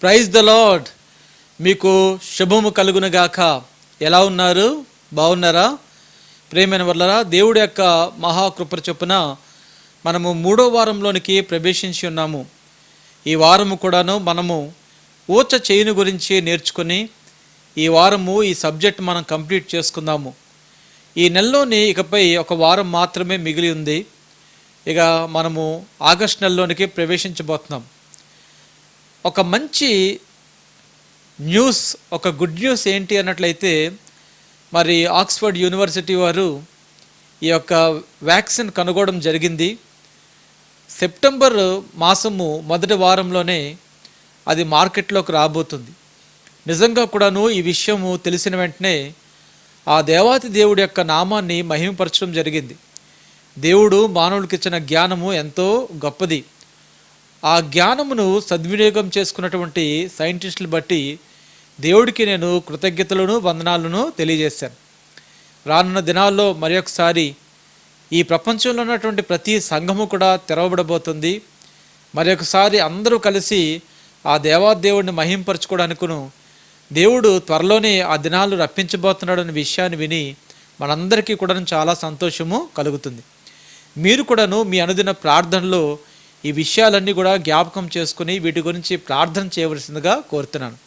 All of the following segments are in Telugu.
Praise the lord. మీకు శుభము కలుగునుగాక. ఎలా ఉన్నారు? బాగున్నారా? ప్రియమైన వర్లరా, దేవుడి యొక్క మహాకృప చొప్పున మనము 3వ వారంలోనికి ప్రవేశించి ఉన్నాము. ఈ వారము కూడాను మనము ఊచ చేయును గురించి నేర్చుకుని ఈ వారము ఈ సబ్జెక్ట్ మనం కంప్లీట్ చేసుకుందాము. ఈ నెలలోని ఇకపై ఒక వారం మాత్రమే మిగిలి ఉంది. ఇక మనము ఆగస్ట్ నెలలోనికి ప్రవేశించబోతున్నాం. ఒక మంచి న్యూస్, ఒక గుడ్ న్యూస్ ఏంటి అన్నట్లయితే, మరి ఆక్స్ఫర్డ్ యూనివర్సిటీ వారు ఈ యొక్క వ్యాక్సిన్ కనుగొనడం జరిగింది. సెప్టెంబర్ మాసము మొదటి వారంలోనే అది మార్కెట్లోకి రాబోతుంది. నిజంగా కూడాను ఈ విషయము తెలిసిన వెంటనే ఆ దేవాతి దేవుడి యొక్క నామాన్ని మహిమపరచడం జరిగింది. దేవుడు మానవుడికి ఇచ్చిన జ్ఞానము ఎంతో గొప్పది. ఆ జ్ఞానమును సద్వినియోగం చేసుకున్నటువంటి సైంటిస్టులు బట్టి దేవుడికి నేను కృతజ్ఞతలను వందనాలను తెలియజేశాను. రానున్న దినాల్లో మరి ఒకసారి ఈ ప్రపంచంలో ఉన్నటువంటి ప్రతి సంఘము కూడా తెరవబడబోతుంది. మరి ఒకసారి అందరూ కలిసి ఆ దేవాదేవుడిని మహింపరచుకోవడానికును దేవుడు త్వరలోనే ఆ దినాలు రప్పించబోతున్నాడు అనే విషయాన్ని విని మనందరికీ కూడా చాలా సంతోషము కలుగుతుంది. మీరు కూడాను మీ అనుదిన ప్రార్థనలో ఈ విషయాలన్నీ కూడా జ్ఞాపకం చేసుకుని వీటి గురించి ప్రార్థన చేయవలసిందిగా కోరుతున్నాను.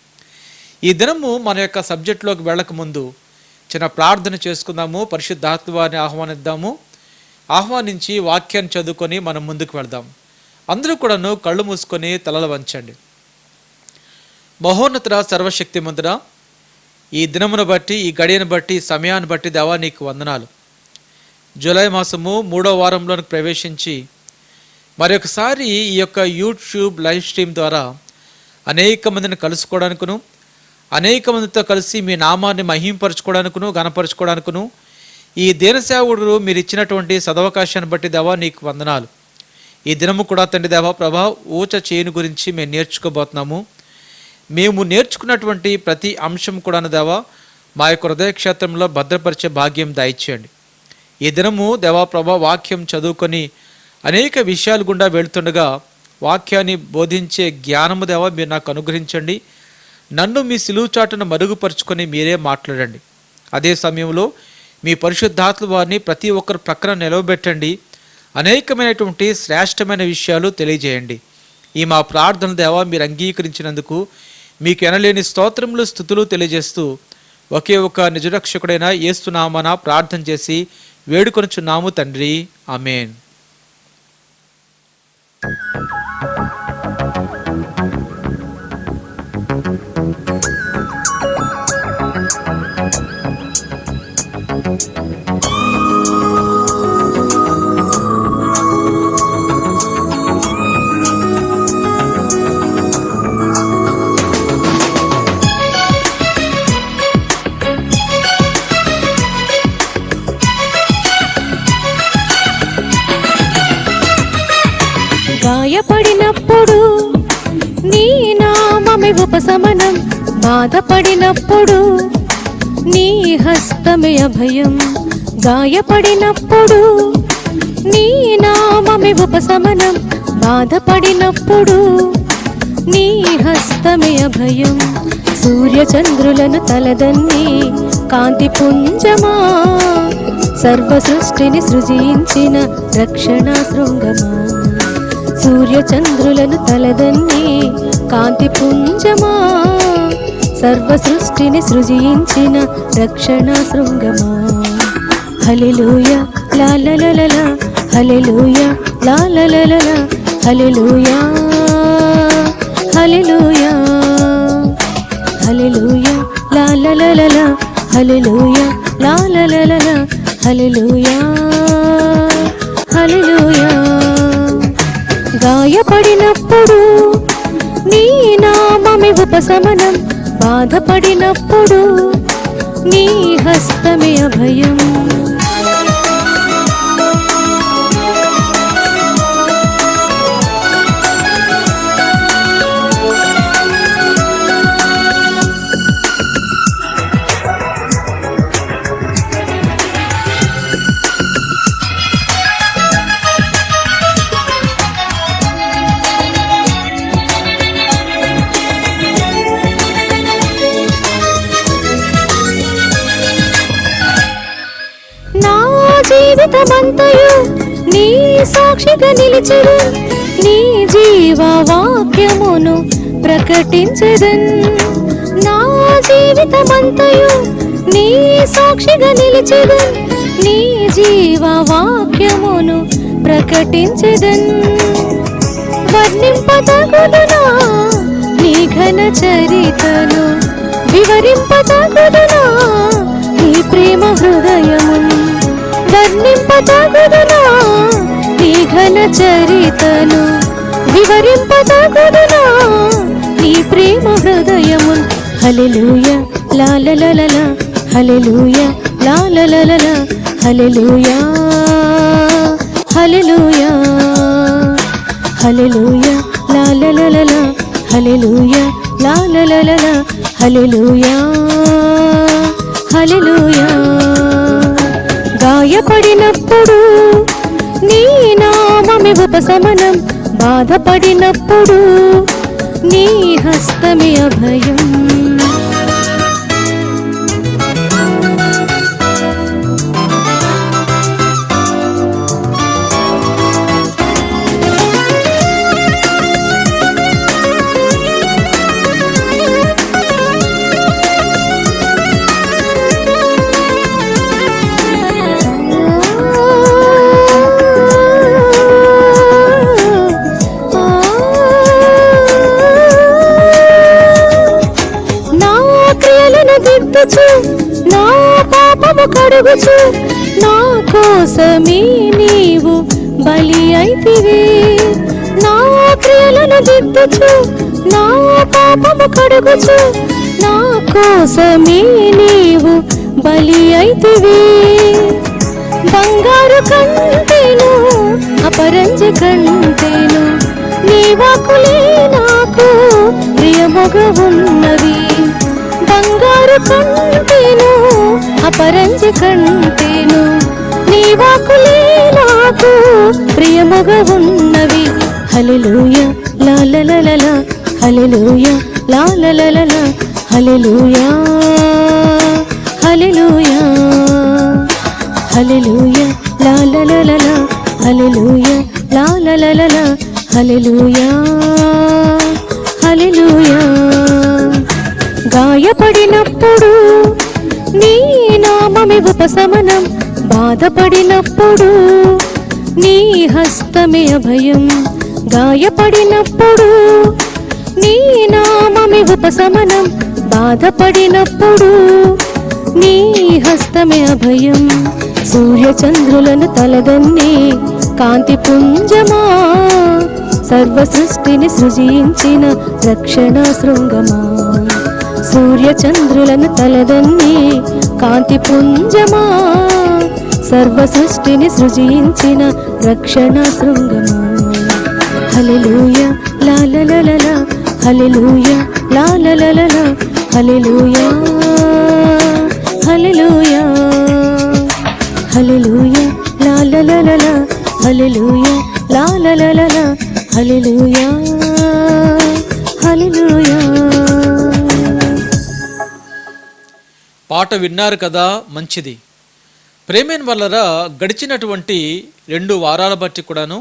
ఈ దినము మన యొక్క సబ్జెక్టులోకి వెళ్ళకముందు చిన్న ప్రార్థన చేసుకుందాము. పరిశుద్ధాత్మ వారిని ఆహ్వానిద్దాము. ఆహ్వానించి వాక్యాన్ని చదువుకొని మనం ముందుకు వెళ్దాం. అందరూ కూడాను కళ్ళు మూసుకొని తలలు వంచండి. మహోన్నతుడ, సర్వశక్తిమంతుడా, ఈ దినమును బట్టి, ఈ గడియను బట్టి, ఈ సమయాన్ని బట్టి దేవా నీకు వందనాలు. జూలై మాసము 3వ వారంలోనికి ప్రవేశించి మరొకసారి ఈ యొక్క యూట్యూబ్ లైవ్ స్ట్రీమ్ ద్వారా అనేక మందిని కలుసుకోవడానికును, అనేక మందితో కలిసి మీ నామాన్ని మహింపరచుకోవడానికును, గణపరచుకోవడానికును ఈ దీనసేవకుడు మీరు ఇచ్చినటువంటి సదవకాశాన్ని బట్టి దేవా నీకు వందనాలు. ఈ దినము కూడా తండ్రి దేవా ప్రభా, ఊచ చేయును గురించి మేము నేర్చుకోబోతున్నాము. మేము నేర్చుకున్నటువంటి ప్రతి అంశం కూడా దేవా మా యొక్క హృదయ క్షేత్రంలో భద్రపరిచే భాగ్యం దయచేయండి. ఈ దినము దేవా ప్రభా వాక్యం చదువుకొని అనేక విషయాలు గుండా వెళుతుండగా వాక్యాన్ని బోధించే జ్ఞానము దేవా మీరు నాకు అనుగ్రహించండి. నన్ను మీ సిలువు చాటును మరుగుపరుచుకొని మీరే మాట్లాడండి. అదే సమయంలో మీ పరిశుద్ధాత్మ వారిని ప్రతి ఒక్కరు ప్రక్కన నిలవబెట్టండి. అనేకమైనటువంటి శ్రేష్టమైన విషయాలు తెలియజేయండి. ఈ మా ప్రార్థన దేవా మీరు అంగీకరించినందుకు మీకు ఎనలేని స్తోత్రములు, స్తుతులు తెలియజేస్తూ ఒకే ఒక నిజరక్షకుడైన యేసు నామమున ప్రార్థన చేసి వేడుకొనుచున్నాము తండ్రి, ఆమేన్. గాయపడినప్పుడు నీ నామమే ఉపశమనం, బాధపడినప్పుడు నీ హస్తమే అభయం. గాయపడినప్పుడు నీ నామమే ఉపశమనం, బాధపడినప్పుడు నీ హస్తమే అభయం. సూర్యచంద్రులను తలదన్ని కాంతి పుంజమా, సర్వ సృష్టిని సృజించిన రక్షణ శృంగమా. సూర్యచంద్రులను తలదన్ని కాంతి పుంజమా, సర్వ సృష్టిని సృజించిన రక్షణ శృంగమా. హల్లెలూయా లాలలలా, హల్లెలూయా లాలలలా, హల్లెలూయా హల్లెలూయా హల్లెలూయా లాలలలా, హల్లెలూయా లాలలలా, హల్లెలూయా హల్లెలూయా. గాయపడినప్పుడు నీ నామమే ఉపశమనం, బాధపడినప్పుడు నీ హస్తమే అభయం. జీవితమంతయు నీ సాక్షిగా నిలిచెను, నీ జీవ వాక్యమును ప్రకటించెదన్. నా జీవితమంతయు నీ సాక్షిగా నిలిచెదన్, నీ జీవ వాక్యమును ప్రకటించెదన్. వర్ణింపతగుదునా నీ ఘన చరితను, వివరింపతగుదునా నీ ప్రేమ హృదయమును. వర్ణింపతగుదునా నీ ఘన చరితను, వివరింపతగుదునా నీ ప్రేమ హృదయమును. హల్లెలూయా లా లా లా లా లా, హల్లెలూయా లా లా లా లా లా, హల్లెలూయా హల్లెలూయా హల్లెలూయా లా లా లా లా లా, హల్లెలూయా లా లా లా లా లా, హల్లెలూయా హల్లెలూయా. గాయపడినప్పుడు నీ నామమే ఉపశమనం, బాధపడినప్పుడు నీ హస్తమే అభయం. నా పాపము కడుగుచు, నా కోసమే నీవు బలి అయితివే. నా క్రియలను దిద్దుచు, నా పాపము కడుగుచు, నా కోసమే నీవు బలి అయితివే. బంగారు కంటేను అపరంజి కంటేను నీ వాకులే నాకు ప్రియముగా ఉన్నవి. బంగారు కంటేను అపరంజి కంటేను నీ వాకులే నాకు ప్రియముగా ఉన్నవి. హల్లెలూయా లా లా లా లా లా, హల్లెలూయా లా లా లా లా లా, హల్లెలూయా హల్లెలూయా హల్లెలూయా లా లా లా లా లా, హల్లెలూయా లా లా లా లా లా, హల్లెలూయా హల్లెలూయా. గాయపడినప్పుడు నీ నామమే ఉపశమనం, బాధపడినప్పుడు నీ హస్తమే అభయం. గాయపడినప్పుడు నీ నామమే ఉపశమనం, బాధపడినప్పుడు నీ హస్తమే అభయం. సూర్యచంద్రులను తలదన్నే కాంతి పుంజమా, సర్వ సృష్టిని సృజించిన రక్షణ శృంగమా. సూర్యచంద్రులను తలదన్నే కాంతి పుంజమా, సర్వ సృష్టిని సృజించిన రక్షణ శృంగమా. హల్లెలూయా లా లా లా లా లా, హల్లెలూయా లా లా లా లా లా, హల్లెలూయా హల్లెలూయా హల్లెలూయా లా లా లా లా లా, హల్లెలూయా లా లా లా లా లా, హల్లెలూయా హల్లెలూయా. పాట విన్నారు కదా, మంచిది. ప్రేమైన వల్లరా గడిచినటువంటి 2 వారాల బట్టి కూడాను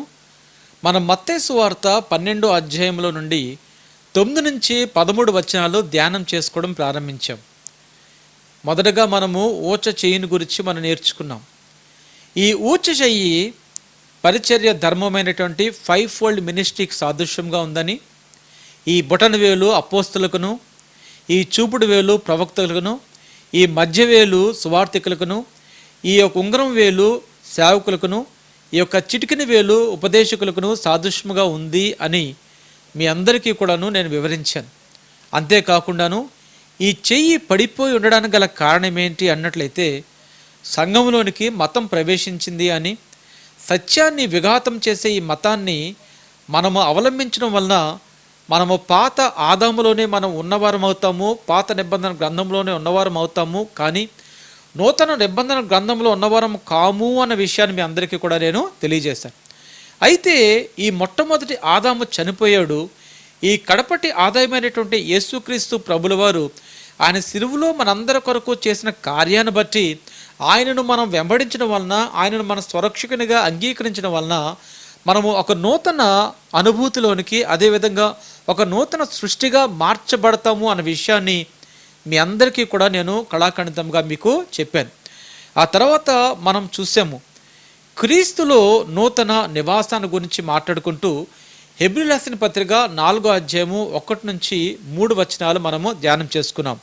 మనం మత్తయి సువార్త 12వ అధ్యాయంలో నుండి 9 నుంచి 13 వచనాలు ధ్యానం చేసుకోవడం ప్రారంభించాం. మొదటగా మనము ఊచ చెయ్యిని గురించి మనం నేర్చుకున్నాం. ఈ ఊచ చెయ్యి పరిచర్య ధర్మమైనటువంటి 5 ఫోల్డ్ మినిస్ట్రీకి సాదృశ్యంగా ఉందని, ఈ బొటన వేలు అపోస్తులకును, ఈ చూపుడు వేలు ప్రవక్తలకును, ఈ మధ్య వేలు సువార్థికులకును, ఈ యొక్క ఉంగరం వేలు సేవకులకును, ఈ యొక్క చిటికిన వేలు ఉపదేశకులకును సాదృశ్యముగా ఉంది అని మీ అందరికీ కూడాను నేను వివరించాను. అంతేకాకుండాను ఈ చెయ్యి పడిపోయి ఉండడానికి గల కారణం ఏంటి అన్నట్లయితే, సంఘంలోనికి మతం ప్రవేశించింది అని, సత్యాన్ని విఘాతం చేసే ఈ మతాన్ని మనము అవలంబించడం వలన మనము పాత ఆదాములోనే మనం ఉన్నవారం అవుతాము, పాత నిబంధన గ్రంథంలోనే ఉన్నవారం అవుతాము, కానీ నూతన నిబంధన గ్రంథంలో ఉన్నవారం కాము అన్న విషయాన్ని మీ అందరికీ కూడా నేను తెలియజేశాను. అయితే ఈ మొట్టమొదటి ఆదాము చనిపోయాడు. ఈ కడపటి ఆదాయమైనటువంటి యేసుక్రీస్తు ప్రభుల వారు ఆయన సిలువలో మనందరి కొరకు చేసిన కార్యాన్ని బట్టి ఆయనను మనం వెంబడించడం వలన, ఆయనను మన స్వరక్షకునిగా అంగీకరించడం వలన మనము ఒక నూతన అనుభూతిలోనికి, అదేవిధంగా ఒక నూతన సృష్టిగా మార్చబడతాము అన్న విషయాన్ని మీ అందరికీ కూడా నేను కళాఖండితంగా మీకు చెప్పాను. ఆ తర్వాత మనం చూసాము క్రీస్తులో నూతన నివాసాన్ని గురించి మాట్లాడుకుంటూ హెబ్రీయులకు రాసిన పత్రిక 4వ అధ్యాయము 1 నుంచి 3 వచనాలు మనము ధ్యానం చేసుకున్నాం.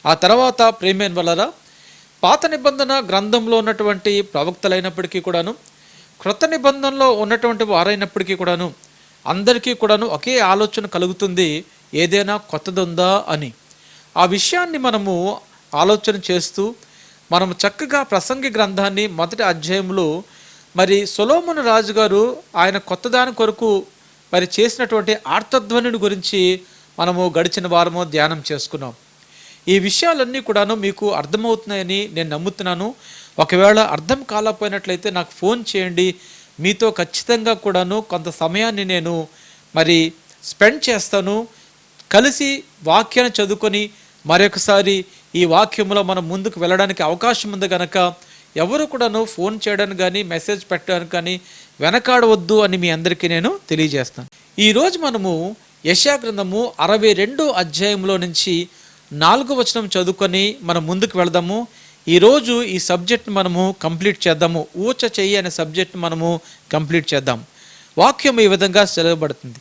ఆ తర్వాత ప్రేమైన వలరా, పాత నిబంధన గ్రంథంలో ఉన్నటువంటి ప్రవక్తలైనప్పటికీ కూడాను, క్రొత్త నిబంధనలో ఉన్నటువంటి వారైనప్పటికీ కూడాను అందరికీ కూడాను ఒకే ఆలోచన కలుగుతుంది, ఏదైనా కొత్తదుందా అని. ఆ విషయాన్ని మనము ఆలోచన చేస్తూ మనము చక్కగా ప్రసంగి గ్రంథాన్ని మొదటి అధ్యాయంలో మరి సొలొమోను రాజుగారు ఆయన కొత్తదాని కొరకు మరి చేసినటువంటి ఆర్తధ్వనిని గురించి మనము గడిచిన వారము ధ్యానం చేసుకున్నాం. ఈ విషయాలన్నీ కూడాను మీకు అర్థమవుతున్నాయని నేను నమ్ముతున్నాను. ఒకవేళ అర్థం కాలేకపోయినట్లయితే నాకు ఫోన్ చేయండి, మీతో ఖచ్చితంగా కూడాను కొంత సమయాన్ని నేను మరి స్పెండ్ చేస్తాను. కలిసి వాక్యాన్ని చదువుకొని మరొకసారి ఈ వాక్యంలో మనం ముందుకు వెళ్ళడానికి అవకాశం ఉంది కనుక ఎవరు కూడాను ఫోన్ చేయడానికి కానీ మెసేజ్ పెట్టడానికి కానీ వెనకాడవద్దు అని మీ అందరికీ నేను తెలియజేస్తాను. ఈరోజు మనము యెషయా గ్రంథము 62 అధ్యాయంలో నుంచి 4వ వచనం చదువుకొని మనం ముందుకు వెళదాము. ఈరోజు ఈ సబ్జెక్ట్ని మనము కంప్లీట్ చేద్దాము. ఊచ చెయ్యి అనే సబ్జెక్ట్ని మనము కంప్లీట్ చేద్దాం. వాక్యం ఈ విధంగా సెలవుబడుతుంది.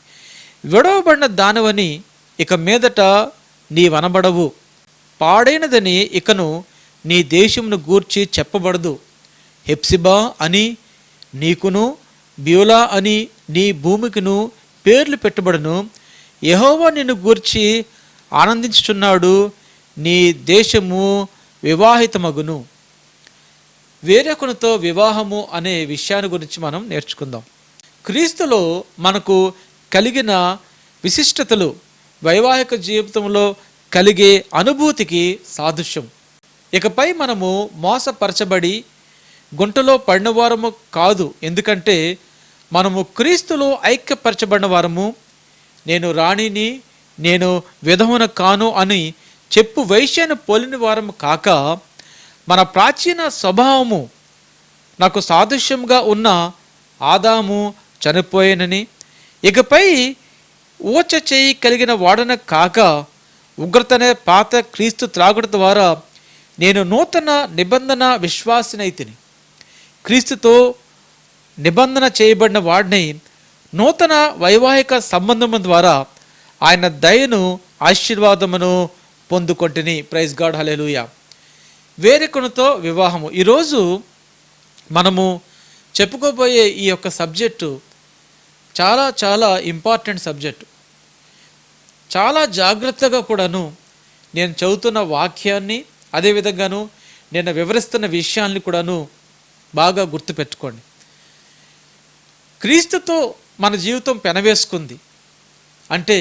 విడవబడిన దానవని ఇక మీదట నీవనబడవు, పాడైనదని ఇకను నీ దేశమును గూర్చి చెప్పబడదు. హెప్సిబా అని నీకును, బ్యూలా అని నీ భూమికిను పేర్లు పెట్టబడును. యెహోవా నిన్ను గూర్చి ఆనందించుచున్నాడు, నీ దేశము వివాహితమగును. వేరొకనితో వివాహము అనే విషయాన్ని గురించి మనం నేర్చుకుందాం. క్రీస్తులో మనకు కలిగిన విశిష్టతలు వైవాహిక జీవితంలో కలిగే అనుభూతికి సాదృశ్యం. ఇకపై మనము మోసపరచబడి గుంటలో పడిన వారము కాదు. ఎందుకంటే మనము క్రీస్తులో ఐక్యపరచబడిన వారము. నేను రాణిని, నేను విధమున కాను అని చెప్పు వైశ్యాన్ని పోలిన వారము కాక, మన ప్రాచీన స్వభావము నాకు సాదృశ్యంగా ఉన్న ఆదాము చనిపోయేనని, ఇకపై ఊచ చేయి కలిగిన వాడన కాక ఉగ్రతనే పాత క్రీస్తు త్రాగుట ద్వారా నేను నూతన నిబంధన విశ్వాసినైతిని. క్రీస్తుతో నిబంధన చేయబడిన వాడిని నూతన వైవాహిక సంబంధము ద్వారా ఆయన దయను, ఆశీర్వాదమును పొందుకొంటిని. ప్రైజ్ గాడ్, హల్లెలూయా. వేరొకనితో వివాహము. ఈరోజు మనము చెప్పుకోబోయే ఈ యొక్క సబ్జెక్టు చాలా చాలా ఇంపార్టెంట్ సబ్జెక్టు. చాలా జాగ్రత్తగా కూడాను నేను చదువుతున్న వాక్యాన్ని, అదేవిధంగాను నేను వివరిస్తున్న విషయాన్ని కూడాను బాగా గుర్తుపెట్టుకోండి. క్రీస్తుతో మన జీవితం పెనవేసుకుంది అంటే,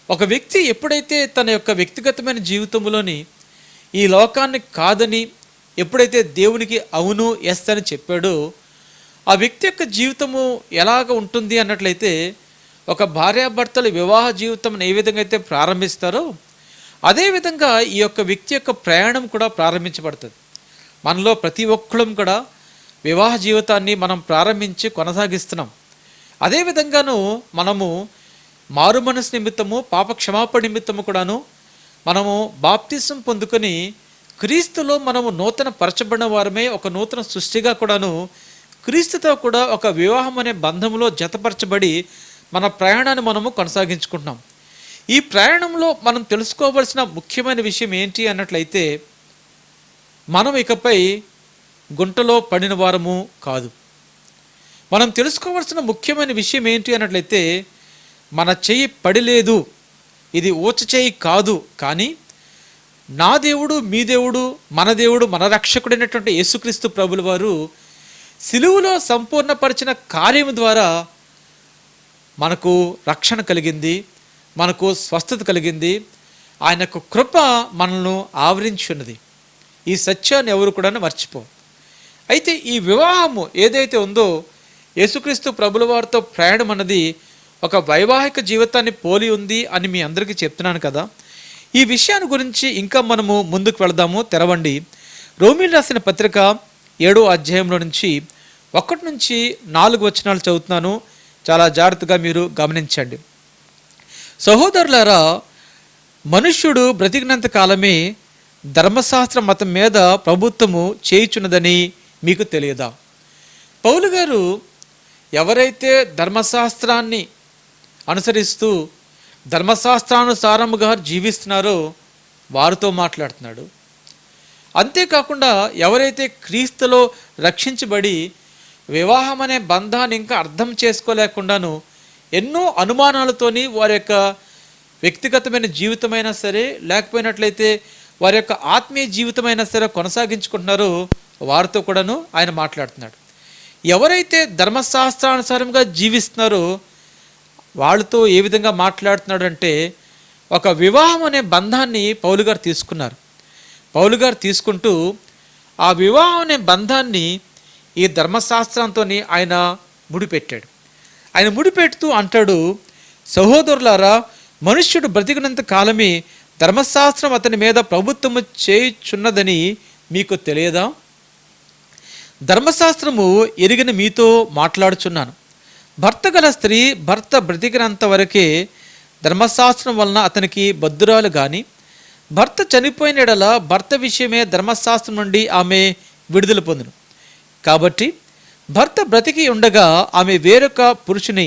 ఒక వ్యక్తి ఎప్పుడైతే తన యొక్క వ్యక్తిగతమైన జీవితంలోని ఈ లోకాన్ని కాదని ఎప్పుడైతే దేవునికి అవును ఎస్ అని చెప్పాడో, ఆ వ్యక్తి యొక్క జీవితము ఎలాగ ఉంటుంది అన్నట్లయితే, ఒక భార్యాభర్తల వివాహ జీవితం ఏ విధంగా అయితే ప్రారంభిస్తారో అదేవిధంగా ఈ యొక్క వ్యక్తి యొక్క ప్రయాణం కూడా ప్రారంభించబడుతుంది. మనలో ప్రతి ఒక్కళ్ళం కూడా వివాహ జీవితాన్ని మనం ప్రారంభించి కొనసాగిస్తున్నాం. అదేవిధంగాను మనము మారు మనసు నిమిత్తము, పాప క్షమాపణ నిమిత్తము కూడాను మనము బాప్తిసం పొందుకొని క్రీస్తులో మనము నూతన పరచబడిన వారమే, ఒక నూతన సృష్టిగా కూడాను క్రీస్తుతో కూడా ఒక వివాహం అనే బంధంలో జతపరచబడి మన ప్రయాణాన్ని మనము కొనసాగించుకుంటున్నాం. ఈ ప్రయాణంలో మనం తెలుసుకోవాల్సిన ముఖ్యమైన విషయం ఏంటి అన్నట్లయితే, మనం ఇకపై గుంటలో పడిన వారము కాదు. మనం తెలుసుకోవాల్సిన ముఖ్యమైన విషయం ఏంటి అన్నట్లయితే, మన చెయ్యి పడిలేదు, ఇది ఊచ చెయ్యి కాదు, కానీ నా దేవుడు, మీ దేవుడు, మన దేవుడు, మన రక్షకుడైనటువంటి యేసుక్రీస్తు ప్రభుల వారు సిలువలో సంపూర్ణపరిచిన కార్యం ద్వారా మనకు రక్షణ కలిగింది, మనకు స్వస్థత కలిగింది. ఆయన యొక్క కృప మనల్ని ఆవరించి ఉన్నది. ఈ సత్యాన్ని ఎవరు కూడా మర్చిపో. అయితే ఈ వివాహము ఏదైతే ఉందో, యేసుక్రీస్తు ప్రభుల వారితో ప్రయాణం అన్నది ఒక వైవాహిక జీవితాన్ని పోలి ఉంది అని మీ అందరికీ చెప్తున్నాను కదా. ఈ విషయాన్ని గురించి ఇంకా మనము ముందుకు వెళదాము. తెరవండి రోమీయులకు రాసిన పత్రిక 7వ అధ్యాయంలో నుంచి 1 నుంచి 4 వచనాలు చదువుతున్నాను. చాలా జాగ్రత్తగా మీరు గమనించండి. సహోదరులారా, మనుష్యుడు బ్రతికినంత కాలమే ధర్మశాస్త్ర మతం మీద ప్రభుత్వము చేయుచున్నదని మీకు తెలియదా? పౌలు గారు ఎవరైతే ధర్మశాస్త్రాన్ని అనుసరిస్తూ ధర్మశాస్త్రానుసారముగా జీవిస్తున్నారో వారితో మాట్లాడుతున్నాడు. అంతేకాకుండా ఎవరైతే క్రీస్తులో రక్షించబడి వివాహం అనే బంధాన్ని ఇంకా అర్థం చేసుకోలేకుండాను ఎన్నో అనుమానాలతోని వారి యొక్క వ్యక్తిగతమైన జీవితమైనా సరే, లేకపోయినట్లయితే వారి యొక్క ఆత్మీయ జీవితమైనా సరే కొనసాగించుకుంటున్నారో వారితో కూడాను ఆయన మాట్లాడుతున్నాడు. ఎవరైతే ధర్మశాస్త్రానుసారంగా జీవిస్తున్నారో వాళ్ళతో ఏ విధంగా మాట్లాడుతున్నాడు అంటే, ఒక వివాహం అనే బంధాన్ని పౌలు గారు తీసుకున్నారు. పౌలు గారు తీసుకుంటూ ఆ వివాహం అనే బంధాన్ని ఈ ధర్మశాస్త్రంతో ఆయన ముడిపెట్టాడు. ఆయన ముడిపెడుతూ అంటాడు, సహోదరులారా, మనుష్యుడు బ్రతికినంత కాలమే ధర్మశాస్త్రం అతని మీద ప్రభుత్వము చేయుచున్నదని మీకు తెలియదా? ధర్మశాస్త్రము ఎరిగిన మీతో మాట్లాడుచున్నాను. భర్త గల స్త్రీ భర్త బ్రతికినంత వరకే ధర్మశాస్త్రం వలన అతనికి బద్ధురాలు కానీ, భర్త చనిపోయిన ఎడల భర్త విషయమే ధర్మశాస్త్రం నుండి ఆమె విడుదల పొందును. కాబట్టి భర్త బ్రతికి ఉండగా ఆమె వేరొక పురుషుని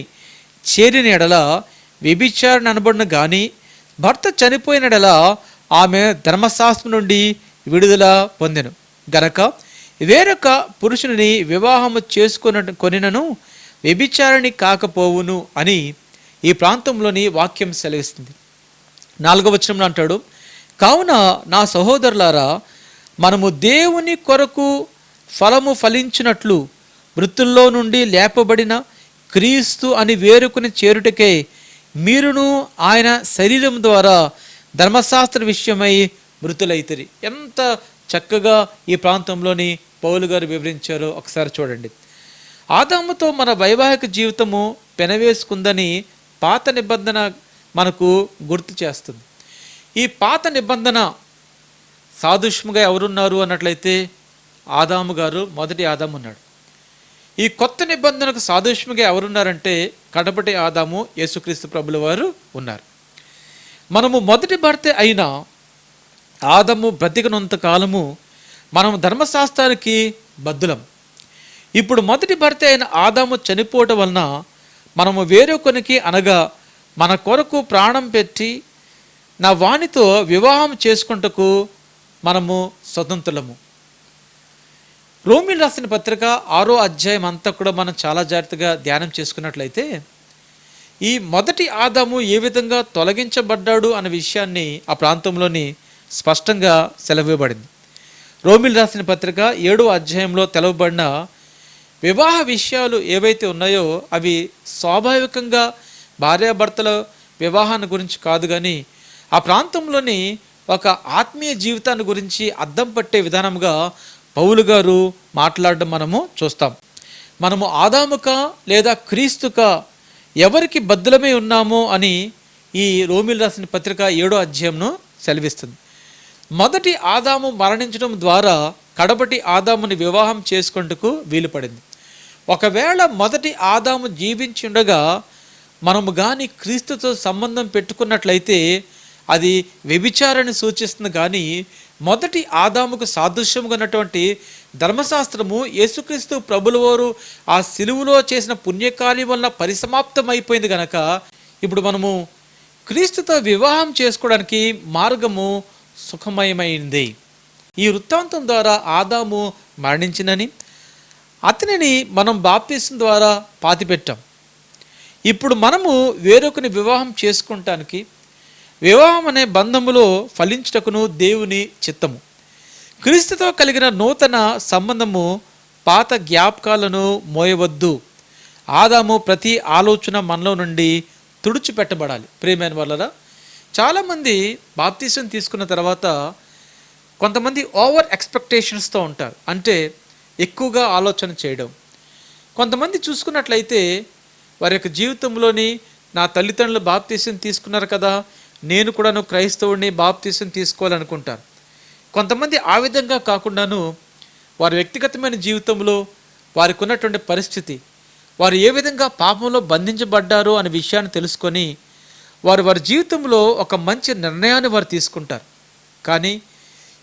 చేరిన ఎడల వ్యభిచారణ అనబడును కానీ, భర్త చనిపోయిన ఎడల ఆమె ధర్మశాస్త్రం నుండి విడుదల పొందెను గనక వేరొక పురుషుని వివాహము కొనినను వ్యభిచారిణి కాకపోవును అని ఈ ప్రాంతంలోని వాక్యం సెలవిస్తుంది. 4వ వచనంలో అంటాడు, కావున నా సహోదరులారా, మనము దేవుని కొరకు ఫలము ఫలించినట్లు మృతుల్లో నుండి లేపబడిన క్రీస్తు అని వేరుకుని చేరుటకే మీరును ఆయన శరీరం ద్వారా ధర్మశాస్త్ర విషయమై మృతులైతిరి. ఎంత చక్కగా ఈ ప్రాంతంలోని పౌలు గారు వివరించారో ఒకసారి చూడండి. ఆదాముతో మన వైవాహిక జీవితము పెనవేసుకుందని పాత నిబంధన మనకు గుర్తు చేస్తుంది. ఈ పాత నిబంధన సాదృశ్యంగా ఎవరున్నారు అన్నట్లయితే ఆదాము గారు, మొదటి ఆదాము ఉన్నాడు. ఈ కొత్త నిబంధనకు సాదృశ్యంగా ఎవరున్నారంటే కడపటి ఆదాము, యేసుక్రీస్తు ప్రభుల వారు ఉన్నారు. మనము మొదటి భర్త అయిన ఆదాము బ్రతికినంత కాలము మనం ధర్మశాస్త్రానికి బద్ధులం. ఇప్పుడు మొదటి భర్త అయిన ఆదాము చనిపోవటం వలన మనము వేరొకరికి, అనగా మన కొరకు ప్రాణం పెట్టి నా వానితో వివాహం చేసుకుంటకు మనము స్వతంత్రులము. రోమీయులకు రాసిన పత్రిక 6వ అధ్యాయం అంతా కూడా మనం చాలా జాగ్రత్తగా ధ్యానం చేసుకున్నట్లయితే ఈ మొదటి ఆదాము ఏ విధంగా తొలగించబడ్డాడు అన్న విషయాన్ని ఆ ప్రాంతంలోని స్పష్టంగా సెలవివ్వబడింది. రోమీయులకు రాసిన పత్రిక 7వ అధ్యాయంలో తెలవబడిన వివాహ విషయాలు ఏవైతే ఉన్నాయో అవి స్వాభావికంగా భార్యాభర్తల వివాహాన్ని గురించి కాదు, కానీ ఆ ప్రాంతంలోని ఒక ఆత్మీయ జీవితాన్ని గురించి అద్దం పట్టే విధానంగా పౌలు గారు మాట్లాడడం మనము చూస్తాం. మనము ఆదాముక లేదా క్రీస్తుక ఎవరికి బద్ధులమై ఉన్నామో అని ఈ రోమీయులకు రాసిన పత్రిక 7వ అధ్యాయంను సెలవిస్తుంది. మొదటి ఆదాము మరణించడం ద్వారా కడపటి ఆదాముని వివాహం చేసుకుంటకు వీలు పడింది. ఒకవేళ మొదటి ఆదాము జీవించి ఉండగా మనము కానీ క్రీస్తుతో సంబంధం పెట్టుకున్నట్లయితే అది వ్యభిచారాన్ని సూచిస్తుంది. కానీ మొదటి ఆదాముకు సాదృశ్యంగా ఉన్నటువంటి ధర్మశాస్త్రము యేసుక్రీస్తు ప్రభుల వారు ఆ సిలువలో చేసిన పుణ్యకార్యం వలన పరిసమాప్తం అయిపోయింది కనుక ఇప్పుడు మనము క్రీస్తుతో వివాహం చేసుకోవడానికి మార్గము సుఖమయమైంది. ఈ వృత్తాంతం ద్వారా ఆదాము మరణించినని అతనిని మనం బాప్తిసం ద్వారా పాతిపెట్టాం. ఇప్పుడు మనము వేరొకరిని వివాహం చేసుకుంటానికి, వివాహం అనే బంధములో ఫలించుటకును దేవుని చిత్తము. క్రీస్తుతో కలిగిన నూతన సంబంధము పాత జ్ఞాపకాలను మోయవద్దు. ఆదాము ప్రతి ఆలోచన మనలో నుండి తుడిచిపెట్టబడాలి. ప్రియమైన వాళ్ళరా, చాలామంది బాప్తిసం తీసుకున్న తర్వాత కొంతమంది ఓవర్ ఎక్స్పెక్టేషన్స్తో ఉంటారు, అంటే ఎక్కువగా ఆలోచన చేయడం. కొంతమంది చూసుకున్నట్లయితే వారి యొక్క జీవితంలోని నా తల్లిదండ్రులు బాప్తిసం తీసుకున్నారు కదా, నేను కూడాను క్రైస్తవుడిని బాప్తిసం తీసుకోవాలనుకుంటారు. కొంతమంది ఆ విధంగా కాకుండాను వారి వ్యక్తిగతమైన జీవితంలో వారికి ఉన్నటువంటి పరిస్థితి, వారు ఏ విధంగా పాపంలో బంధించబడ్డారో అనే విషయాన్ని తెలుసుకొని వారి జీవితంలో ఒక మంచి నిర్ణయాన్ని వారు తీసుకుంటారు. కానీ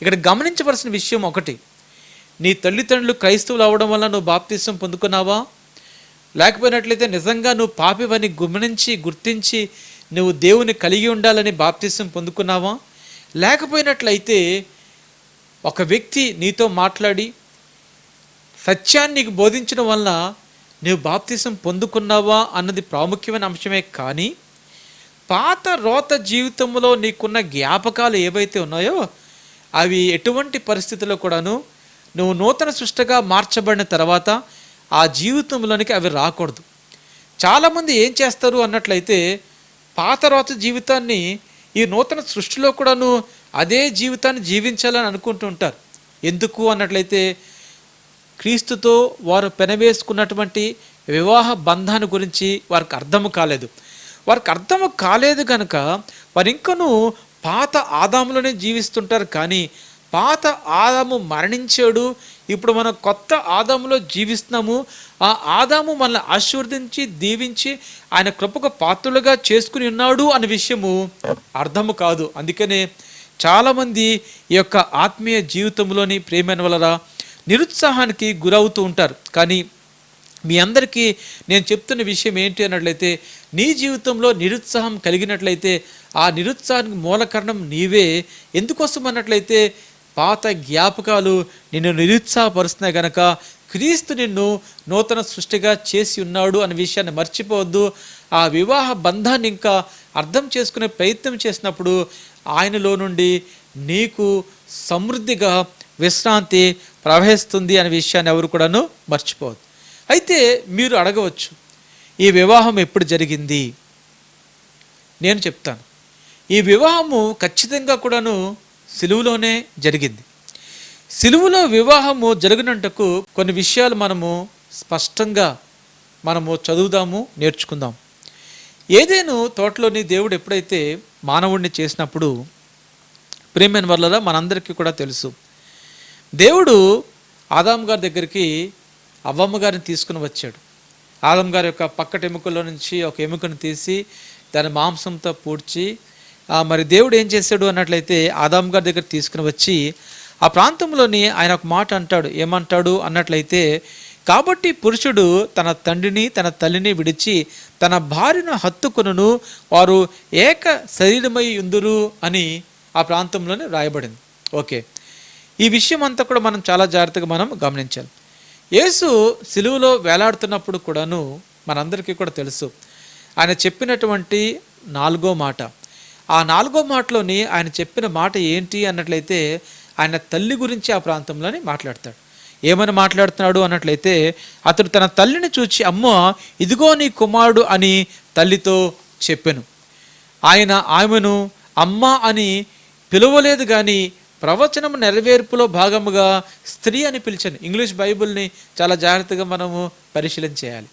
ఇక్కడ గమనించవలసిన విషయం ఒకటి, నీ తల్లిదండ్రులు క్రైస్తవులు అవ్వడం వల్ల నువ్వు బాప్తిసం పొందుకున్నావా, లేకపోయినట్లయితే నిజంగా నువ్వు పాపివని గుర్తించి నువ్వు దేవుని కలిగి ఉండాలని బాప్తిసం పొందుకున్నావా, లేకపోయినట్లయితే ఒక వ్యక్తి నీతో మాట్లాడి సత్యాన్ని నీకు బోధించడం వల్ల నువ్వు బాప్తిసం పొందుకున్నావా అన్నది ప్రాముఖ్యమైన అంశమే. కానీ పాత రోత జీవితంలో నీకున్న జ్ఞాపకాలు ఏవైతే ఉన్నాయో అవి ఎటువంటి పరిస్థితుల్లో కూడాను నువ్వు నూతన సృష్టిగా మార్చబడిన తర్వాత ఆ జీవితంలోనికి అవి రాకూడదు. చాలామంది ఏం చేస్తారు అన్నట్లయితే పాత రోత జీవితాన్ని ఈ నూతన సృష్టిలో కూడాను అదే జీవితాన్ని జీవించాలని అనుకుంటూ ఉంటారు. ఎందుకు అన్నట్లయితే క్రీస్తుతో వారు పెనవేసుకున్నటువంటి వివాహ బంధాన్ని గురించి వారికి అర్థము కాలేదు కనుక వారు ఇంకనూ పాత ఆదాములోనే జీవిస్తుంటారు. కానీ పాత ఆదాము మరణించాడు, ఇప్పుడు మనం కొత్త ఆదాములో జీవిస్తున్నాము, ఆ ఆదాము మనల్ని ఆశీర్వదించి దీవించి ఆయన కృపకు పాత్రులుగా చేసుకుని ఉన్నాడు అనే విషయము అర్థము కాదు. అందుకనే చాలామంది ఈ యొక్క ఆత్మీయ జీవితంలోని ప్రేమైన వలన నిరుత్సాహానికి గురవుతూ ఉంటారు. కానీ మీ అందరికీ నేను చెప్తున్న విషయం ఏంటి అన్నట్లయితే, నీ జీవితంలో నిరుత్సాహం కలిగినట్లయితే ఆ నిరుత్సాహానికి మూల కారణం నీవే. ఎందుకోసం అన్నట్లయితే పాత జ్ఞాపకాలు నిన్ను నిరుత్సాహపరుస్తున్నాయి కనుక క్రీస్తు నిన్ను నూతన సృష్టిగా చేసి ఉన్నాడు అనే విషయాన్ని మర్చిపోవద్దు. ఆ వివాహ బంధాన్ని ఇంకా అర్థం చేసుకునే ప్రయత్నం చేసినప్పుడు ఆయనలో నుండి నీకు సమృద్ధిగా విశ్రాంతి ప్రవహిస్తుంది అనే విషయాన్ని ఎవరు కూడాను మర్చిపోవద్దు. అయితే మీరు అడగవచ్చు, ఈ వివాహం ఎప్పుడు జరిగింది? నేను చెప్తాను. ఈ వివాహము ఖచ్చితంగా కూడాను సిలువలోనే జరిగింది. సిలువలో వివాహము జరిగినందుకు కొన్ని విషయాలు మనము స్పష్టంగా చదువుదాము, నేర్చుకుందాం. ఏదేను తోటలోని దేవుడు ఎప్పుడైతే మానవుడిని చేసినప్పుడు ప్రేమైన వల్ల మనందరికీ కూడా తెలుసు, దేవుడు ఆదాము గారి దగ్గరికి అవ్వమ్మ గారిని తీసుకుని వచ్చాడు. ఆదాము గారి యొక్క పక్కటి ఎముకల్లో నుంచి ఒక ఎముకను తీసి దాని మాంసంతో పూడ్చి మరి దేవుడు ఏం చేశాడు అన్నట్లయితే ఆదాము గారి దగ్గర తీసుకుని వచ్చి ఆ ప్రాంతంలోని ఆయన ఒక మాట అంటాడు. ఏమంటాడు అన్నట్లయితే, కాబట్టి పురుషుడు తన తండ్రిని తన తల్లిని విడిచి తన భార్యను హత్తుకొనును, వారు ఏక శరీరమై ఉందురు అని ఆ ప్రాంతంలోనే రాయబడింది. ఓకే, ఈ విషయం అంతా కూడా మనం చాలా జాగ్రత్తగా గమనించాలి. యేసు సిలువలో వేలాడుతున్నప్పుడు కూడాను మనందరికీ కూడా తెలుసు, ఆయన చెప్పినటువంటి 4వ మాట. ఆ 4వ మాటలోని ఆయన చెప్పిన మాట ఏంటి అన్నట్లయితే ఆయన తల్లి గురించి ఆ ప్రాంతంలోని మాట్లాడతాడు. ఏమని మాట్లాడుతున్నాడు అన్నట్లయితే, అతడు తన తల్లిని చూచి అమ్మో ఇదిగో నీ కుమారుడు అని తల్లితో చెప్పెను. ఆయన ఆమెను అమ్మ అని పిలవలేదు, కానీ ప్రవచనం నెరవేర్పులో భాగముగా స్త్రీ అని పిలిచాను. ఇంగ్లీష్ బైబిల్ని చాలా జాగ్రత్తగా మనము పరిశీలన చేయాలి.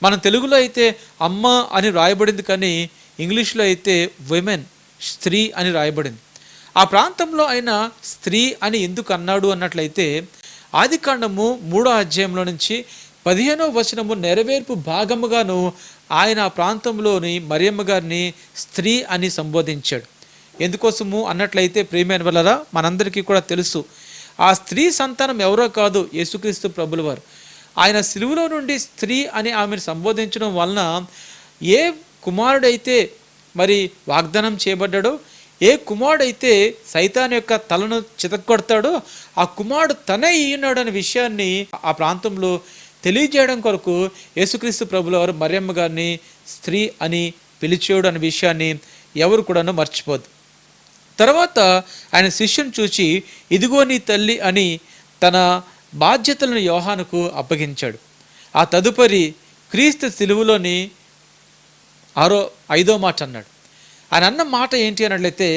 మనం తెలుగులో అయితే అమ్మ అని రాయబడింది, కానీ ఇంగ్లీష్లో అయితే విమెన్, స్త్రీ అని రాయబడింది. ఆ ప్రాంతంలో ఆయన స్త్రీ అని ఎందుకు అన్నాడు అన్నట్లయితే ఆదికాండము 3వ అధ్యాయంలో నుంచి 15వ వచనము నెరవేర్పు భాగముగాను ఆయన ఆ ప్రాంతంలోని మరియమ్మ గారిని స్త్రీ అని సంబోధించాడు. ఎందుకోసము అన్నట్లయితే ప్రియమైన వలన మనందరికీ కూడా తెలుసు, ఆ స్త్రీ సంతానం ఎవరో కాదు, యేసుక్రీస్తు ప్రభుల వారు. ఆయన సిలువలో నుండి స్త్రీ అని ఆమెను సంబోధించడం వలన ఏ కుమారుడైతే మరి వాగ్దానం చేయబడ్డాడో, ఏ కుమారుడైతే సైతాన్ యొక్క తలను చితక్కొడతాడో ఆ కుమారుడు తనే ఈనాడు అనే విషయాన్ని ఆ ప్రాంతంలో తెలియజేయడం కొరకు యేసుక్రీస్తు ప్రభుల వారు మరియమ్మ గారిని స్త్రీ అని పిలిచాడు అనే విషయాన్ని ఎవరు కూడాను మర్చిపోద్దు. తర్వాత ఆయన శిష్యుని చూచి ఇదిగో నీ తల్లి అని తన బాధ్యతలను యోహానుకు అప్పగించాడు. ఆ తదుపరి క్రీస్తు సిలువలోని 5వ మాట అన్నాడు. ఆయన అన్న మాట ఏంటి అన్నట్లయితే,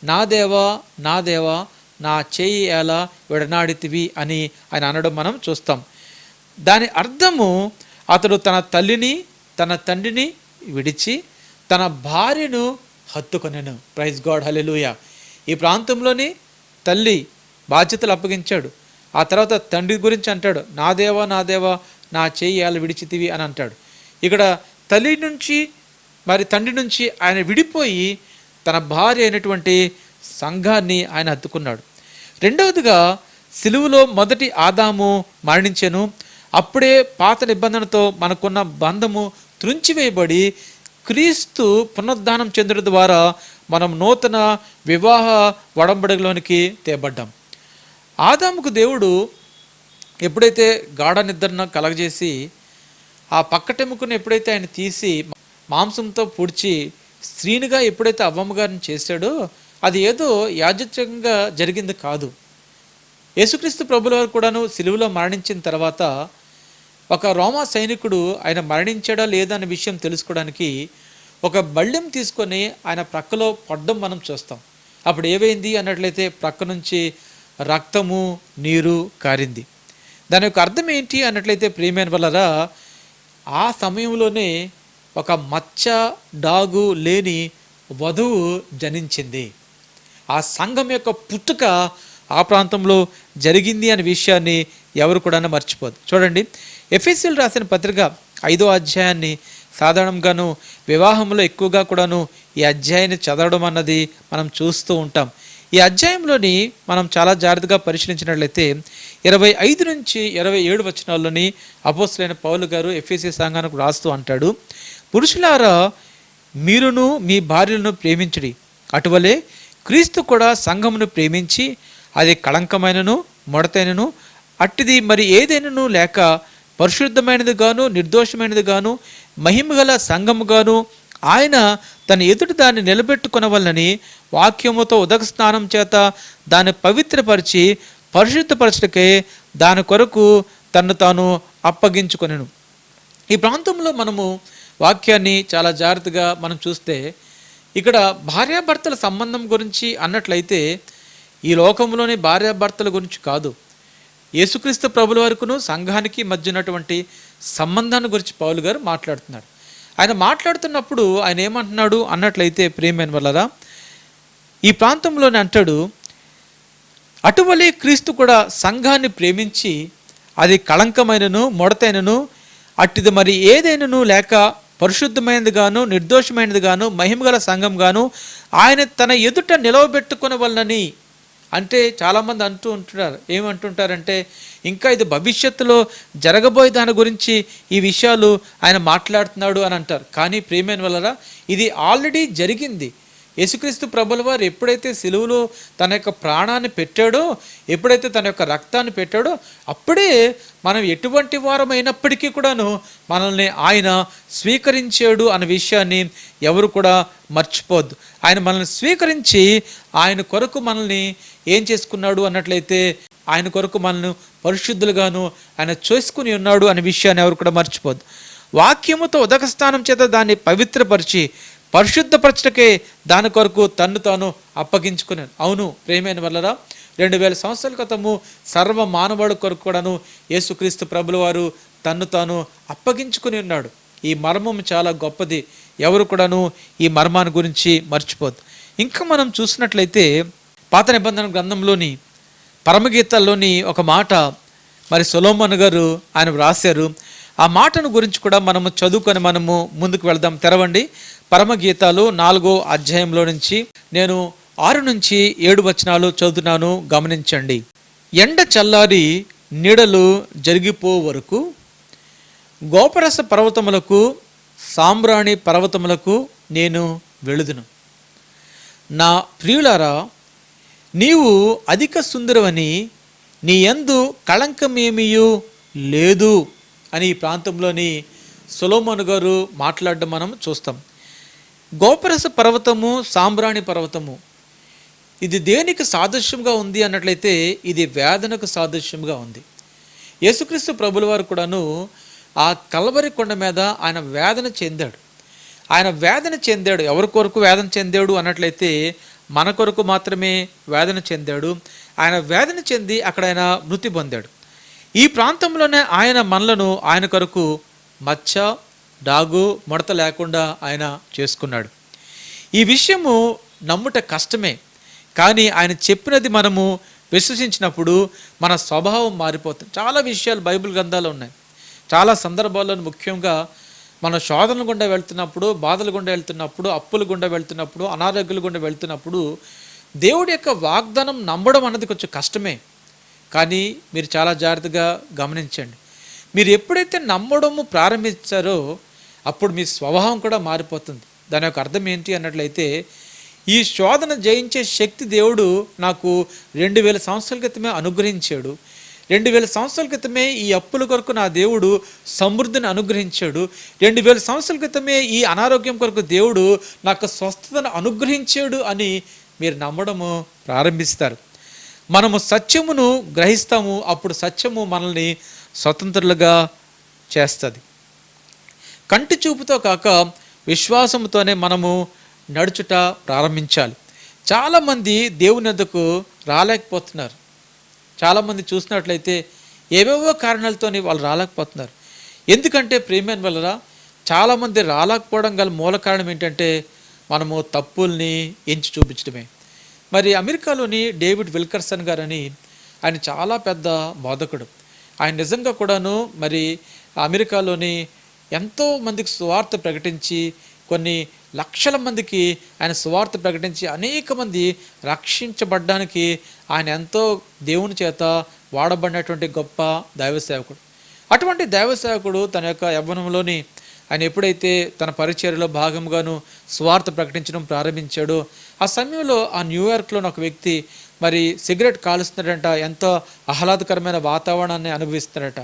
నా దేవా నా దేవా నా చేయి ఎలా విడనాడితివి అని ఆయన అనడం మనం చూస్తాం. దాని అర్థము అతడు తన తల్లిని తన తండ్రిని విడిచి తన భార్యను హత్తుకొనెను. ప్రైజ్ గాడ్, హల్లెలూయా. ఈ ప్రాంతంలోని తల్లి బాధ్యతలు అప్పగించాడు. ఆ తర్వాత తండ్రి గురించి అంటాడు, నా దేవా నా దేవా నా చేయి అలా విడిచితివి అని అంటాడు. ఇక్కడ తల్లి నుంచి మరి తండ్రి నుంచి ఆయన విడిపోయి తన భార్య అయినటువంటి సంఘాన్ని ఆయన హత్తుకున్నాడు. రెండవదిగా సిలువలో మొదటి ఆదాము మరణించెను. అప్పుడే పాత నిబంధనతో మనకున్న బంధము త్రుంచివేయబడి క్రీస్తు పునరుద్ధానం చెందడం ద్వారా మనం నూతన వివాహ ఒడంబడికలోనికి తేబడ్డాం. ఆదాముకు దేవుడు ఎప్పుడైతే గాఢ నిద్రను కలగజేసి ఆ పక్కటెముకను ఎప్పుడైతే ఆయన తీసి మాంసంతో పొడిచి స్త్రీనిగా ఎప్పుడైతే అవ్వమ్మ గారిని చేశాడో అది ఏదో యాదృచ్ఛికంగా జరిగింది కాదు. యేసుక్రీస్తు ప్రభుల వారు కూడాను సిలువలో మరణించిన తర్వాత ఒక రోమా సైనికుడు ఆయన మరణించాడా లేదా అనే విషయం తెలుసుకోవడానికి ఒక బళ్ళెం తీసుకొని ఆయన ప్రక్కలో పడ్డం మనం చూస్తాం. అప్పుడు ఏమైంది అన్నట్లయితే ప్రక్క నుంచి రక్తము నీరు కారింది. దాని యొక్క అర్థం ఏంటి అన్నట్లయితే ప్రియమైన వల్లరా ఆ సమయంలోనే ఒక మచ్చ డాగు లేని వధువు జనించింది. ఆ సంఘం యొక్క పుట్టుక ఆ ప్రాంతంలో జరిగింది అనే విషయాన్ని ఎవరు కూడా మర్చిపోదు. చూడండి, ఎఫెసీయులు రాసిన పత్రిక 5వ అధ్యాయాన్ని సాధారణంగాను వివాహంలో ఎక్కువగా కూడాను ఈ అధ్యాయాన్ని చదవడం అన్నది మనం చూస్తూ ఉంటాం. ఈ అధ్యాయంలోని మనం చాలా జాగ్రత్తగా పరిశీలించినట్లయితే 25 నుంచి 27 వచనాల్లోని అపోస్తలుడైన పౌలు గారు ఎఫెసీ సంఘానికి రాస్తూ అంటాడు, పురుషులారా మీరును మీ భార్యలను ప్రేమించుడి, అటువలే క్రీస్తు కూడా సంఘమును ప్రేమించి అది కళంకమైనను ముడతైనను అట్టిది మరి ఏదైనను లేక పరిశుద్ధమైనది గాను నిర్దోషమైనది గాను మహిమగల సంఘము గాను ఆయన తన ఎదుటి దాన్ని నిలబెట్టుకొనవలనని వాక్యముతో ఉదక స్నానం చేత దాన్ని పవిత్రపరిచి పరిశుద్ధపరచటకే దాని కొరకు తను తాను అప్పగించుకొనెను. ఈ ప్రాంతంలో మనము వాక్యాన్ని చాలా జాగ్రత్తగా మనం చూస్తే ఇక్కడ భార్యాభర్తల సంబంధం గురించి అన్నట్లయితే ఈ లోకంలోని భార్యాభర్తల గురించి కాదు, యేసుక్రీస్తు ప్రభుల వరకును సంఘానికి మధ్య ఉన్నటువంటి సంబంధాన్ని గురించి పౌలు గారు మాట్లాడుతున్నాడు. ఆయన మాట్లాడుతున్నప్పుడు ఆయన ఏమంటున్నాడు అన్నట్లయితే ప్రియమైన వల్లరా ఈ ప్రాంతంలోనే అంటాడు, అటువలే క్రీస్తు కూడా సంఘాన్ని ప్రేమించి అది కళంకమైనను ముడతైనను అట్టిది మరి ఏదైనను లేక పరిశుద్ధమైనది గాను నిర్దోషమైనది గాను మహిమగల సంఘం గాను ఆయన తన ఎదుట నిలవబెట్టుకునే వలనని. అంటే చాలామంది అంటూ ఉంటున్నారు, ఏమంటుంటారంటే ఇంకా ఇది భవిష్యత్తులో జరగబోయే దాని గురించి ఈ విషయాలు ఆయన మాట్లాడుతున్నాడు అని అంటారు. కానీ ప్రియమైన వల్లరా ఇది ఆల్రెడీ జరిగింది. యేసుక్రీస్తు ప్రభుల వారు ఎప్పుడైతే సిలువలో తన యొక్క ప్రాణాన్ని పెట్టాడో, ఎప్పుడైతే తన యొక్క రక్తాన్ని పెట్టాడో అప్పుడే మనం ఎటువంటి వారమైనప్పటికీ కూడాను మనల్ని ఆయన స్వీకరించాడు అన్న విషయాన్ని ఎవరు కూడా మర్చిపోద్దు. ఆయన మనల్ని స్వీకరించి ఆయన కొరకు మనల్ని ఏం చేసుకున్నాడు అన్నట్లయితే ఆయన కొరకు మనల్ని పరిశుద్ధులుగాను ఆయన చేసుకుని ఉన్నాడు అనే విషయాన్ని ఎవరు కూడా మర్చిపోద్దు. వాక్యముతో ఉదక స్నానం చేత దాన్ని పవిత్రపరిచి పరిశుద్ధపరచటకే దాని కొరకు తన్ను తాను అప్పగించుకున్నాను. అవును ప్రియమైన వల్లరా 2000 సంవత్సరాల క్రితము సర్వ మానవాడు కొరకు కూడాను యేసుక్రీస్తు ప్రభుల వారు తన్ను తాను అప్పగించుకుని ఉన్నాడు. ఈ మర్మం చాలా గొప్పది, ఎవరు కూడాను ఈ మర్మాన్ని గురించి మర్చిపోద్దు. ఇంకా మనం చూసినట్లయితే పాత నిబంధన గ్రంథంలోని పరమగీతాల్లోని ఒక మాట మరి సొలొమోను గారు ఆయన వ్రాశారు. ఆ మాటను గురించి కూడా మనము చదువుకొని మనము ముందుకు వెళ్దాం. తెరవండి పరమగీతాలు 4వ అధ్యాయంలో నుంచి నేను 6 నుంచి 7 వచనాలు చదువుతున్నాను, గమనించండి. ఎండ చల్లారి నీడలు జరిగిపో వరకు గోపరస పర్వతములకు సాంబ్రాణి పర్వతములకు నేను వెళుదును. నా ప్రియులారా నీవు అధిక సుందరవని నీ యందు కళంకమేమియూ లేదు అని ఈ ప్రాంతంలోని సొలొమోను గారు మాట్లాడడం మనం చూస్తాం. గోపరస పర్వతము సాంబ్రాణి పర్వతము ఇది దేనికి సాదృశ్యంగా ఉంది అన్నట్లయితే ఇది వేదనకు సాదృశ్యంగా ఉంది. యేసుక్రీస్తు ప్రభుల వారు కూడాను ఆ కల్వరి కొండ మీద ఆయన వేదన చెందాడు. ఆయన వేదన చెందాడు. ఎవరి కొరకు వేదన చెందాడు అన్నట్లయితే మన కొరకు మాత్రమే వేదన చెందాడు. ఆయన వేదన చెంది అక్కడ ఆయన మృతి పొందాడు. ఈ ప్రాంతంలోనే ఆయన మనలను ఆయన కొరకు మచ్చ డాగు ముడత లేకుండా ఆయన చేసుకున్నాడు. ఈ విషయము నమ్ముట కష్టమే, కానీ ఆయన చెప్పినది మనము విశ్వసించినప్పుడు మన స్వభావం మారిపోతుంది. చాలా విషయాలు బైబిల్ గ్రంథాలు ఉన్నాయి. చాలా సందర్భాల్లో ముఖ్యంగా మన శోధనల గుండా వెళ్తున్నప్పుడు, బాధల గుండా వెళ్తున్నప్పుడు, అప్పుల గుండా వెళ్తున్నప్పుడు, అనారోగ్యాల గుండా వెళ్తున్నప్పుడు దేవుడి యొక్క వాగ్దానం నమ్మడం అన్నది కొంచెం కష్టమే. కానీ మీరు చాలా జాగ్రత్తగా గమనించండి. మీరు ఎప్పుడైతే నమ్మడము ప్రారంభించారో అప్పుడు మీ స్వభావం కూడా మారిపోతుంది. దాని యొక్క అర్థం ఏంటి అన్నట్లయితే, ఈ శోధన జయించే శక్తి దేవుడు నాకు 2000 సంవత్సరాల క్రితమే అనుగ్రహించాడు. 2000 సంవత్సరాల క్రితమే ఈ అప్పుల కొరకు నా దేవుడు సమృద్ధిని అనుగ్రహించాడు. 2000 సంవత్సరాల క్రితమే ఈ అనారోగ్యం కొరకు దేవుడు నాకు స్వస్థతను అనుగ్రహించాడు అని మీరు నమ్మడము ప్రారంభిస్తారు. మనము సత్యమును గ్రహిస్తాము. అప్పుడు సత్యము మనల్ని స్వతంత్రులుగా చేస్తుంది. కంటి చూపుతో కాక విశ్వాసంతోనే మనము నడుచుట ప్రారంభించాలి. చాలామంది దేవుని వద్దకు రాలేకపోతున్నారు. చాలామంది చూసినట్లయితే ఏవేవో కారణాలతో వాళ్ళు రాలేకపోతున్నారు. ఎందుకంటే ప్రియమైన వల్ల చాలామంది రాలేకపోవడం గల మూల కారణం ఏంటంటే మనము తప్పుల్ని ఎంచి చూపించడమే. మరి అమెరికాలోని డేవిడ్ విల్కర్సన్ గారని ఆయన చాలా పెద్ద బోధకుడు. ఆయన నిజంగా కూడాను మరి అమెరికాలోని ఎంతో మందికి సువార్త ప్రకటించి కొన్ని లక్షల మందికి ఆయన సువార్త ప్రకటించి అనేక మంది రక్షించబడ్డానికి ఆయన ఎంతో దేవుని చేత వాడబడినటువంటి గొప్ప దైవ సేవకుడు. అటువంటి దైవ సేవకుడు తన యొక్క యవ్వనంలోని ఆయన ఎప్పుడైతే తన పరిచర్యలో భాగంగాను సువార్త ప్రకటించడం ప్రారంభించాడో ఆ సమయంలో ఆ న్యూయార్క్లోని ఒక వ్యక్తి మరి సిగరెట్ కాలుస్తున్నాడంట. ఎంతో ఆహ్లాదకరమైన వాతావరణాన్ని అనుభవిస్తున్నాడట.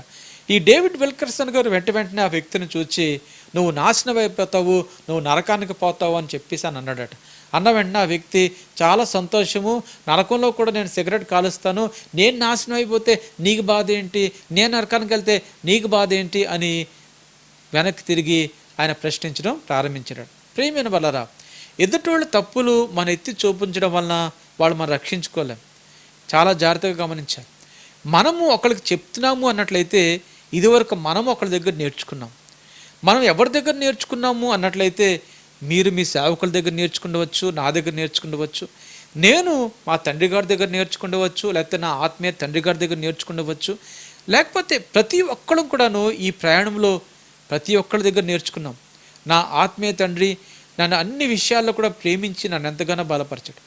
ఈ డేవిడ్ విల్కర్సన్ గారు వెంటనే ఆ వ్యక్తిని చూచి నువ్వు నాశనం అయిపోతావు, నువ్వు నరకానికి పోతావు అని చెప్పేసి అని అన్నాడట. అన్న వెంటనే ఆ వ్యక్తి చాలా సంతోషము, నరకంలో కూడా నేను సిగరెట్ కాలుస్తాను, నేను నాశనం అయిపోతే నీకు బాధ ఏంటి, నేను నరకానికి వెళ్తే నీకు బాధ ఏంటి అని వెనక్కి తిరిగి ఆయన ప్రశ్నించడం ప్రారంభించాడు. ప్రియమైన వల్లరా, ఎదుటోళ్ళ తప్పులు మన ఎత్తి చూపించడం వలన వాళ్ళు మనం రక్షించుకోలేం. చాలా జాగ్రత్తగా గమనించాలి. మనము ఒకరికి చెప్తున్నాము అన్నట్లయితే ఇదివరకు మనము ఒకరి దగ్గర నేర్చుకున్నాం. మనం ఎవరి దగ్గర నేర్చుకున్నాము అన్నట్లయితే మీరు మీ సేవకుల దగ్గర నేర్చుకుండవచ్చు, నా దగ్గర నేర్చుకుండవచ్చు, నేను మా తండ్రి గారి దగ్గర నేర్చుకుండవచ్చు, లేకపోతే నా ఆత్మీయ తండ్రి గారి దగ్గర నేర్చుకుండవచ్చు, లేకపోతే ప్రతి ఒక్కళ్ళం కూడాను ఈ ప్రయాణంలో ప్రతి ఒక్కరి దగ్గర నేర్చుకున్నాం. నా ఆత్మీయ తండ్రి నన్ను అన్ని విషయాల్లో కూడా ప్రేమించి నన్ను ఎంతగానో బలపరచాడు.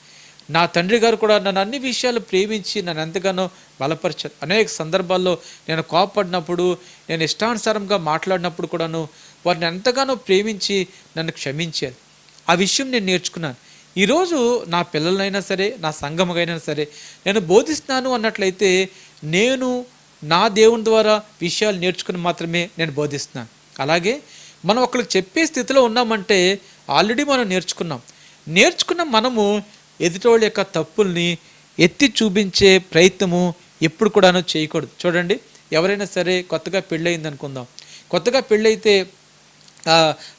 నా తండ్రి గారు కూడా నన్ను అన్ని విషయాలు ప్రేమించి నన్ను ఎంతగానో బలపరిచారు. అనేక సందర్భాల్లో నేను కోపపడినప్పుడు, నేను ఇష్టానుసారంగా మాట్లాడినప్పుడు కూడాను వారిని ఎంతగానో ప్రేమించి నన్ను క్షమించారు. ఆ విషయం నేను నేర్చుకున్నాను. ఈరోజు నా పిల్లలైనా సరే, నా సంఘమైనా సరే నేను బోధిస్తున్నాను అన్నట్లయితే నేను నా దేవుని ద్వారా విషయాలు నేర్చుకుని మాత్రమే నేను బోధిస్తున్నాను. అలాగే మనం ఒకరికి చెప్పే స్థితిలో ఉన్నామంటే ఆల్రెడీ మనం నేర్చుకున్న మనము ఎదుటోళ్ళ యొక్క తప్పుల్ని ఎత్తి చూపించే ప్రయత్నము ఎప్పుడు కూడాను చేయకూడదు. చూడండి, ఎవరైనా సరే కొత్తగా పెళ్ళయింది అనుకుందాం. కొత్తగా పెళ్ళైతే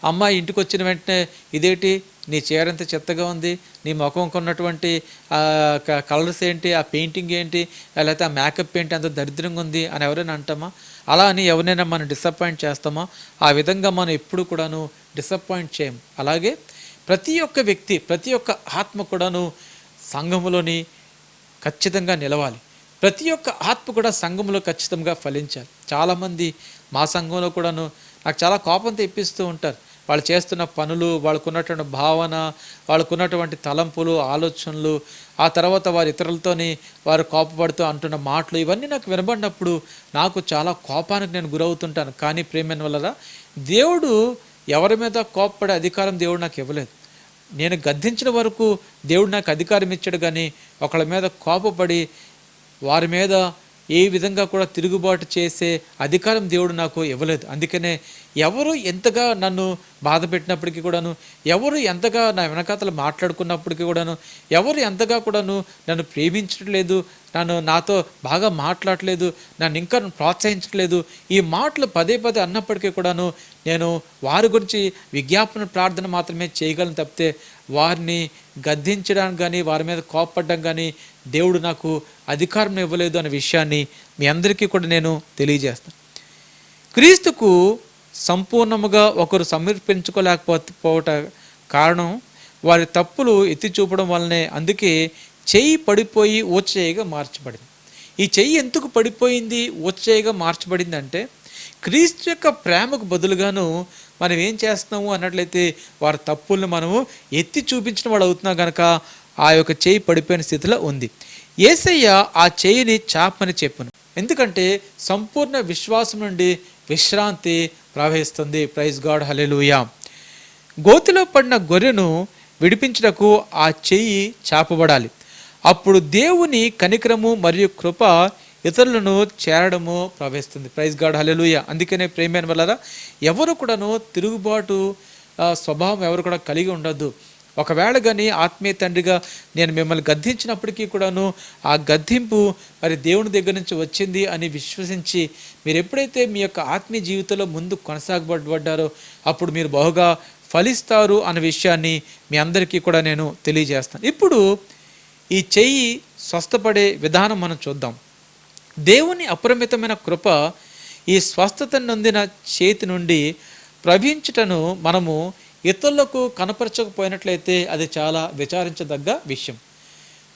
అమ్మాయి ఇంటికి వచ్చిన వెంటనే ఇదేంటి నీ చీర ఎంత చెత్తగా ఉంది, నీ ముఖంకి ఉన్నటువంటి కలర్స్ ఏంటి, ఆ పెయింటింగ్ ఏంటి, లేకపోతే ఆ మేకప్ ఏంటి అంత దరిద్రంగా ఉంది అని ఎవరైనా అంటామా? అలా అని ఎవరైనా మనం డిసప్పాయింట్ చేస్తామా? ఆ విధంగా మనం ఎప్పుడు కూడాను డిసప్పాయింట్ చేయం. అలాగే ప్రతి ఒక్క వ్యక్తి, ప్రతి ఒక్క ఆత్మ కూడాను సంఘములోని ఖచ్చితంగా నిలవాలి. ప్రతి ఒక్క ఆత్మ కూడా సంఘంలో ఖచ్చితంగా ఫలించాలి. చాలామంది మా సంఘంలో కూడాను నాకు చాలా కోపం తెప్పిస్తూ ఉంటారు. వాళ్ళు చేస్తున్న పనులు, వాళ్ళకున్నటువంటి భావన, వాళ్ళకున్నటువంటి తలంపులు, ఆలోచనలు, ఆ తర్వాత వారి ఇతరులతోని వారు కోపపడుతూ అంటున్న మాటలు ఇవన్నీ నాకు వినబడినప్పుడు నాకు చాలా కోపానికి నేను గురవుతుంటాను. కానీ ప్రేమైన వల్ల దేవుడు ఎవరి మీద కోపపడే అధికారం దేవుడు నాకు ఇవ్వలేదు. నేను గద్దించిన వరకు దేవుడు నాకు అధికారం ఇచ్చాడు, కానీ ఒకళ్ళ మీద కోపపడి వారి మీద ఏ విధంగా కూడా తిరుగుబాటు చేసే అధికారం దేవుడు నాకు ఇవ్వలేదు. అందుకనే ఎవరు ఎంతగా నన్ను బాధ పెట్టినప్పటికీ కూడాను, ఎవరు ఎంతగా నా వెనకాతలు మాట్లాడుకున్నప్పటికీ కూడాను, ఎవరు ఎంతగా కూడాను నన్ను ప్రేమించట్లేదు, నాతో బాగా మాట్లాడలేదు, నన్ను ఇంకా ప్రోత్సహించట్లేదు, ఈ మాటలు పదే అన్నప్పటికీ కూడాను నేను వారి గురించి విజ్ఞాపన ప్రార్థన మాత్రమే చేయగలను తప్పితే వారిని గద్దించడానికి కానీ వారి మీద కోపపడడం కానీ దేవుడు నాకు అధికారం ఇవ్వలేదు అనే విషయాన్ని మీ అందరికీ కూడా నేను తెలియజేస్తాను. క్రీస్తుకు సంపూర్ణముగా ఒకరు సమర్పించుకోలేకపోవట కారణం వారి తప్పులు ఎత్తి చూపడం వల్లనే. అందుకే చెయ్యి పడిపోయి ఊచచేయిగా మార్చబడింది. ఈ చెయ్యి ఎందుకు పడిపోయింది, ఊచచేయిగా మార్చబడింది అంటే క్రీస్తు యొక్క ప్రేమకు బదులుగాను మనం ఏం చేస్తున్నాము అన్నట్లయితే వారి తప్పుల్ని మనము ఎత్తి చూపించిన వాడు అవుతున్నాం కనుక ఆ యొక్క చెయ్యి పడిపోయిన స్థితిలో ఉంది. యేసయ్య ఆ చెయ్యిని చాపని చెప్పును, ఎందుకంటే సంపూర్ణ విశ్వాసం నుండి విశ్రాంతి ప్రవహిస్తుంది. ప్రైజ్ గాడ్, హల్లెలూయా. గోతిలో పడిన గొర్రెను విడిపించుటకు ఆ చెయ్యి చాపబడాలి. అప్పుడు దేవుని కనికరము మరియు కృప ఇతరులను చేరడము ప్రవహిస్తుంది. ప్రైజ్ గాడ్, హల్లెలూయా. అందుకనే ప్రేమైన వల్ల ఎవరు కూడాను తిరుగుబాటు స్వభావం ఎవరు కూడా కలిగి ఉండొద్దు. ఒకవేళ కానీ ఆత్మీయ తండ్రిగా నేను మిమ్మల్ని గద్దించినప్పటికీ కూడాను ఆ గద్దింపు మరి దేవుని దగ్గర నుంచి వచ్చింది అని విశ్వసించి మీరు ఎప్పుడైతే మీ యొక్క ఆత్మీయ జీవితంలో ముందు కొనసాగబడ్డారో అప్పుడు మీరు బహుగా ఫలిస్తారు అన్న విషయాన్ని మీ అందరికీ కూడా నేను తెలియజేస్తాను. ఇప్పుడు ఈ చెయ్యి స్వస్థపడే విధానం మనం చూద్దాం. దేవుని అపరిమితమైన కృప ఈ స్వస్థత నొందిన చేతి నుండి ప్రవహించుటను మనము ఇతరులకు కనపరచకపోయినట్లయితే అది చాలా విచారించదగ్గ విషయం.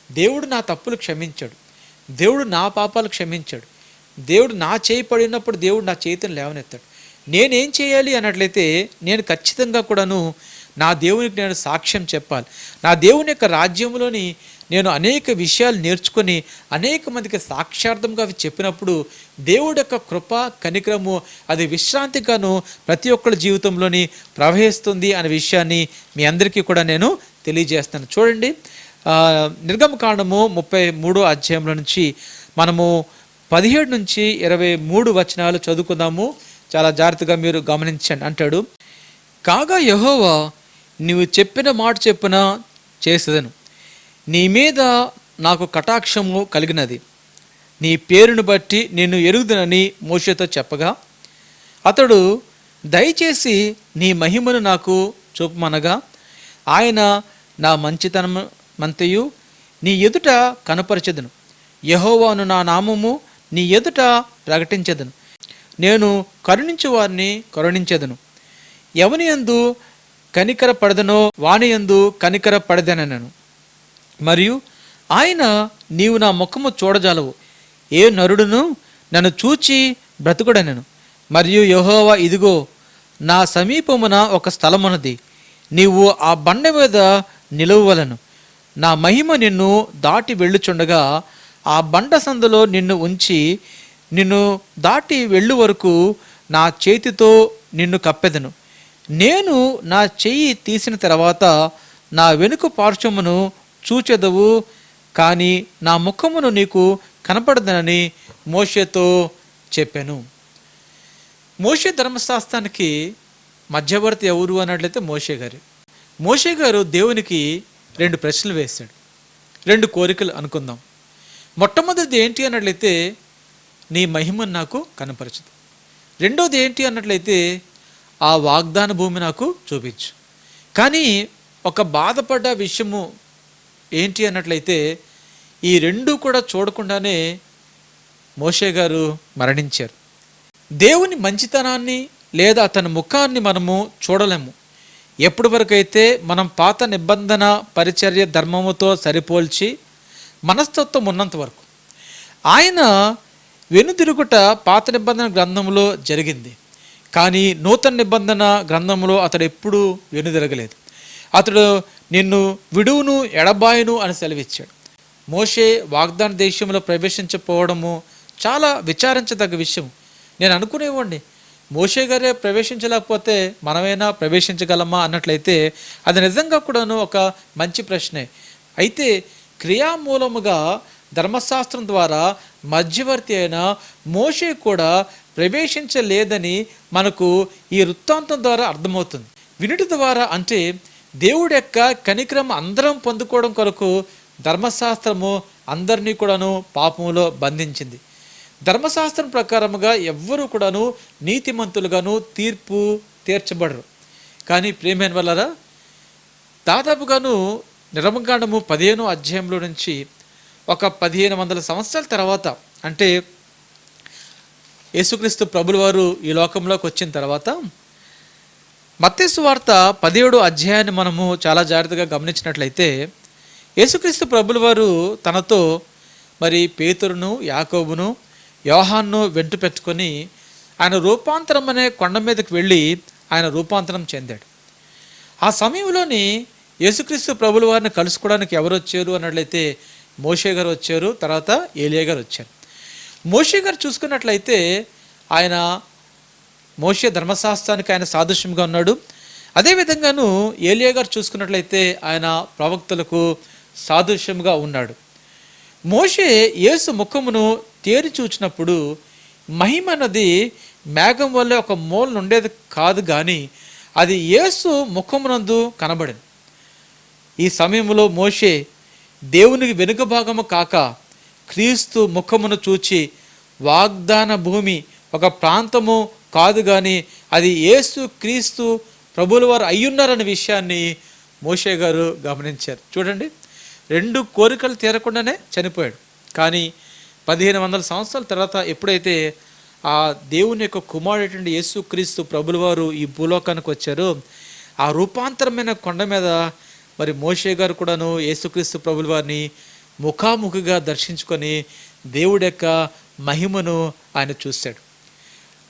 దేవుడు నా తప్పులు క్షమించాడు, దేవుడు నా పాపాలు క్షమించాడు, దేవుడు నా చేయి పడినప్పుడు దేవుడు నా చేతిని లేవనెత్తాడు. నేనేం చేయాలి అన్నట్లయితే నేను ఖచ్చితంగా కూడాను నా దేవునికి నేను సాక్ష్యం చెప్పాలి. నా దేవుని యొక్క రాజ్యంలోని నేను అనేక విషయాలు నేర్చుకొని అనేక మందికి సాక్షార్థంగా అవి చెప్పినప్పుడు దేవుడి యొక్క కృప కనికరము అది విశ్రాంతిగాను ప్రతి ఒక్కరి జీవితంలోని ప్రవహిస్తుంది అనే విషయాన్ని మీ అందరికీ కూడా నేను తెలియజేస్తాను. చూడండి, నిర్గమకాండము 33వ అధ్యాయంలో నుంచి మనము 17 నుంచి 23 వచనాలు చదువుకుందాము. చాలా జాగ్రత్తగా మీరు గమనించండి. అంటాడు, కాగా యెహోవా నీవు చెప్పిన మాట చెప్పున చేసేదను, నీ మీద నాకు కటాక్షము కలిగినది, నీ పేరును బట్టి నిన్ను ఎరుగుదనని మోషేతో చెప్పగా అతడు దయచేసి నీ మహిమను నాకు చూపమనగా ఆయన నా మంచితనమంతయు నీ ఎదుట కనపరచెదను, యెహోవాను నా నామము నీ ఎదుట ప్రకటించెదను, నేను కరుణించు వారిని కరుణించెదను, ఎవని యందు కనికర పడదనో వాని యందు కనికర పడదనను, మరియు ఆయన నీవు నా ముఖము చూడజాలవు, ఏ నరుడును నన్ను చూచి బ్రతుకుడనను, మరియు యెహోవా ఇదిగో నా సమీపమున ఒక స్థలమున్నది, నీవు ఆ బండ మీద నిలువవలను, నా మహిమ నిన్ను దాటి వెళ్ళుచుండగా ఆ బండ సందులో నిన్ను ఉంచి నిన్ను దాటి వెళ్ళు వరకు నా చేతితో నిన్ను కప్పెదను, నేను నా చెయ్యి తీసిన తర్వాత నా వెనుక పార్శ్వమును చూచెదవు, కానీ నా ముఖమును నీకు కనపడదనని మోషేతో చెప్పాను. మోషే ధర్మశాస్త్రానికి మధ్యవర్తి ఎవరు అన్నట్లయితే మోషే గారు. మోషే గారు దేవునికి 2 ప్రశ్నలు వేశాడు, 2 కోరికలు అనుకుందాం. మొట్టమొదటిది ఏంటి అన్నట్లయితే నీ మహిమను నాకు కనపరచదు. రెండోది ఏంటి అన్నట్లయితే ఆ వాగ్దాన భూమి నాకు చూపించు. కానీ ఒక బాధపడ్డ విషయము ఏంటి అన్నట్లయితే ఈ 2 కూడా చూడకుండానే మోషే గారు మరణించారు. దేవుని మంచితనాన్ని లేదా అతని ముఖాన్ని మనము చూడలేము ఎప్పటి వరకు అయితే మనం పాత నిబంధన పరిచర్య ధర్మముతో సరిపోల్చి మనస్తత్వం ఉన్నంత వరకు. ఆయన వెనుతిరుగుట పాత నిబంధన గ్రంథంలో జరిగింది, కానీ నూతన నిబంధన గ్రంథంలో అతడు ఎప్పుడూ వెనుదిరగలేదు. అతడు నిన్ను విడువును ఎడబాయును అని సెలవిచ్చాడు. మోషే వాగ్దాన దేశంలో ప్రవేశించకపోవడము చాలా విచారించదగ్గ విషయం. నేను అనుకునేవాడిని, మోషే గారే ప్రవేశించలేకపోతే మనమైనా ప్రవేశించగలమా అన్నట్లయితే అది నిజంగా కూడాను ఒక మంచి ప్రశ్నే. అయితే క్రియామూలముగా ధర్మశాస్త్రం ద్వారా మధ్యవర్తి అయిన మోషే కూడా ప్రవేశించలేదని మనకు ఈ వృత్తాంతం ద్వారా అర్థమవుతుంది. వినుట ద్వారా అంటే దేవుడి యొక్క కనికరం అందరం పొందుకోవడం కొరకు ధర్మశాస్త్రము అందరినీ కూడాను పాపములో బంధించింది. ధర్మశాస్త్రం ప్రకారముగా ఎవ్వరూ కూడాను నీతిమంతులుగాను తీర్పు తీర్చబడరు. కానీ ప్రేమైన వల్లరా దాదాపుగాను నిర్గమకాండము 15వ అధ్యాయంలో నుంచి ఒక 1500 సంవత్సరాల తర్వాత, అంటే యేసుక్రీస్తు ప్రభుల వారు ఈ లోకంలోకి వచ్చిన తర్వాత మత్తయి సువార్త 17వ అధ్యాయాన్ని మనము చాలా జాగ్రత్తగా గమనించినట్లయితే యేసుక్రీస్తు ప్రభుల వారు తనతో మరి పేతురును, యాకోబును, యోహాన్ను వెంట పెట్టుకొని ఆయన రూపాంతరం అనే కొండ మీదకి వెళ్ళి ఆయన రూపాంతరం చెందాడు. ఆ సమయంలోని యేసుక్రీస్తు ప్రభుల వారిని కలుసుకోవడానికి ఎవరు వచ్చారు అన్నట్లయితే మోషే గారు వచ్చారు, తర్వాత ఏలియా గారు వచ్చారు. మోషే గారు చూసుకున్నట్లయితే ఆయన మోషే ధర్మశాస్త్రానికి ఆయన సాదృశ్యంగా ఉన్నాడు. అదేవిధంగాను ఏలియా గారు చూసుకున్నట్లయితే ఆయన ప్రవక్తలకు సాదృశ్యంగా ఉన్నాడు. మోషే యేసు ముఖమును తేరి చూచినప్పుడు మహిమ అన్నది మేఘం వల్ల ఒక మూలన ఉండేది కాదు, కానీ అది యేసు ముఖమునందు కనబడింది. ఈ సమయంలో మోషే దేవునికి వెనుక భాగము కాక క్రీస్తు ముఖమును చూచి వాగ్దాన భూమి ఒక ప్రాంతము కాదు, కానీ అది యేసు క్రీస్తు ప్రభువుల వారు అయ్యున్నారన్న విషయాన్ని మోషే గారు గమనించారు. చూడండి, 2 కోరికలు తీరకుండానే చనిపోయాడు. కానీ 1500 సంవత్సరాల తర్వాత ఎప్పుడైతే ఆ దేవుని యొక్క కుమారుడైనటువంటి యేసు క్రీస్తు ప్రభుల వారు ఈ భూలోకానికి వచ్చారో, ఆ రూపాంతరమైన కొండ మీద మరి మోషే గారు కూడాను యేసుక్రీస్తు ప్రభుల వారిని ముఖాముఖిగా దర్శించుకొని దేవుడి యొక్క మహిమను ఆయన చూశాడు.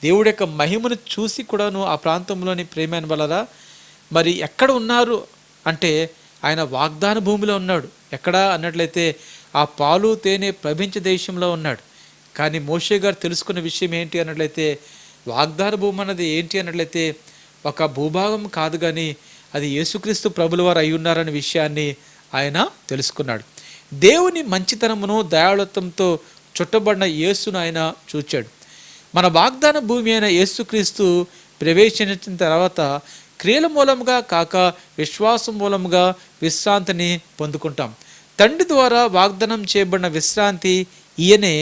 దేవుడి యొక్క మహిమను చూసి కూడాను ఆ ప్రాంతంలోని ప్రేమైన వలన మరి ఎక్కడ ఉన్నారు అంటే ఆయన వాగ్దాన భూమిలో ఉన్నాడు. ఎక్కడ అన్నట్లయితే ఆ పాలు తేనె ప్రపంచ దేశంలో ఉన్నాడు. కానీ మోషే గారు తెలుసుకున్న విషయం ఏంటి అన్నట్లయితే వాగ్దాన భూమి అన్నది ఏంటి అన్నట్లయితే ఒక భూభాగం కాదు, కానీ అది యేసుక్రీస్తు ప్రభుల వారు అయి ఉన్నారనే విషయాన్ని ఆయన తెలుసుకున్నాడు. దేవుని మంచితనమును దయాళుత్వంతో చుట్టబడిన యేసును ఆయన చూచాడు. మన వాగ్దాన భూమి అయిన యేసుక్రీస్తు ప్రవేశించిన తర్వాత క్రియల మూలముగా కాక విశ్వాసం మూలముగా విశ్రాంతిని పొందుకుంటాం. తండ్రి ద్వారా వాగ్దానం చేయబడిన విశ్రాంతి ఈయనే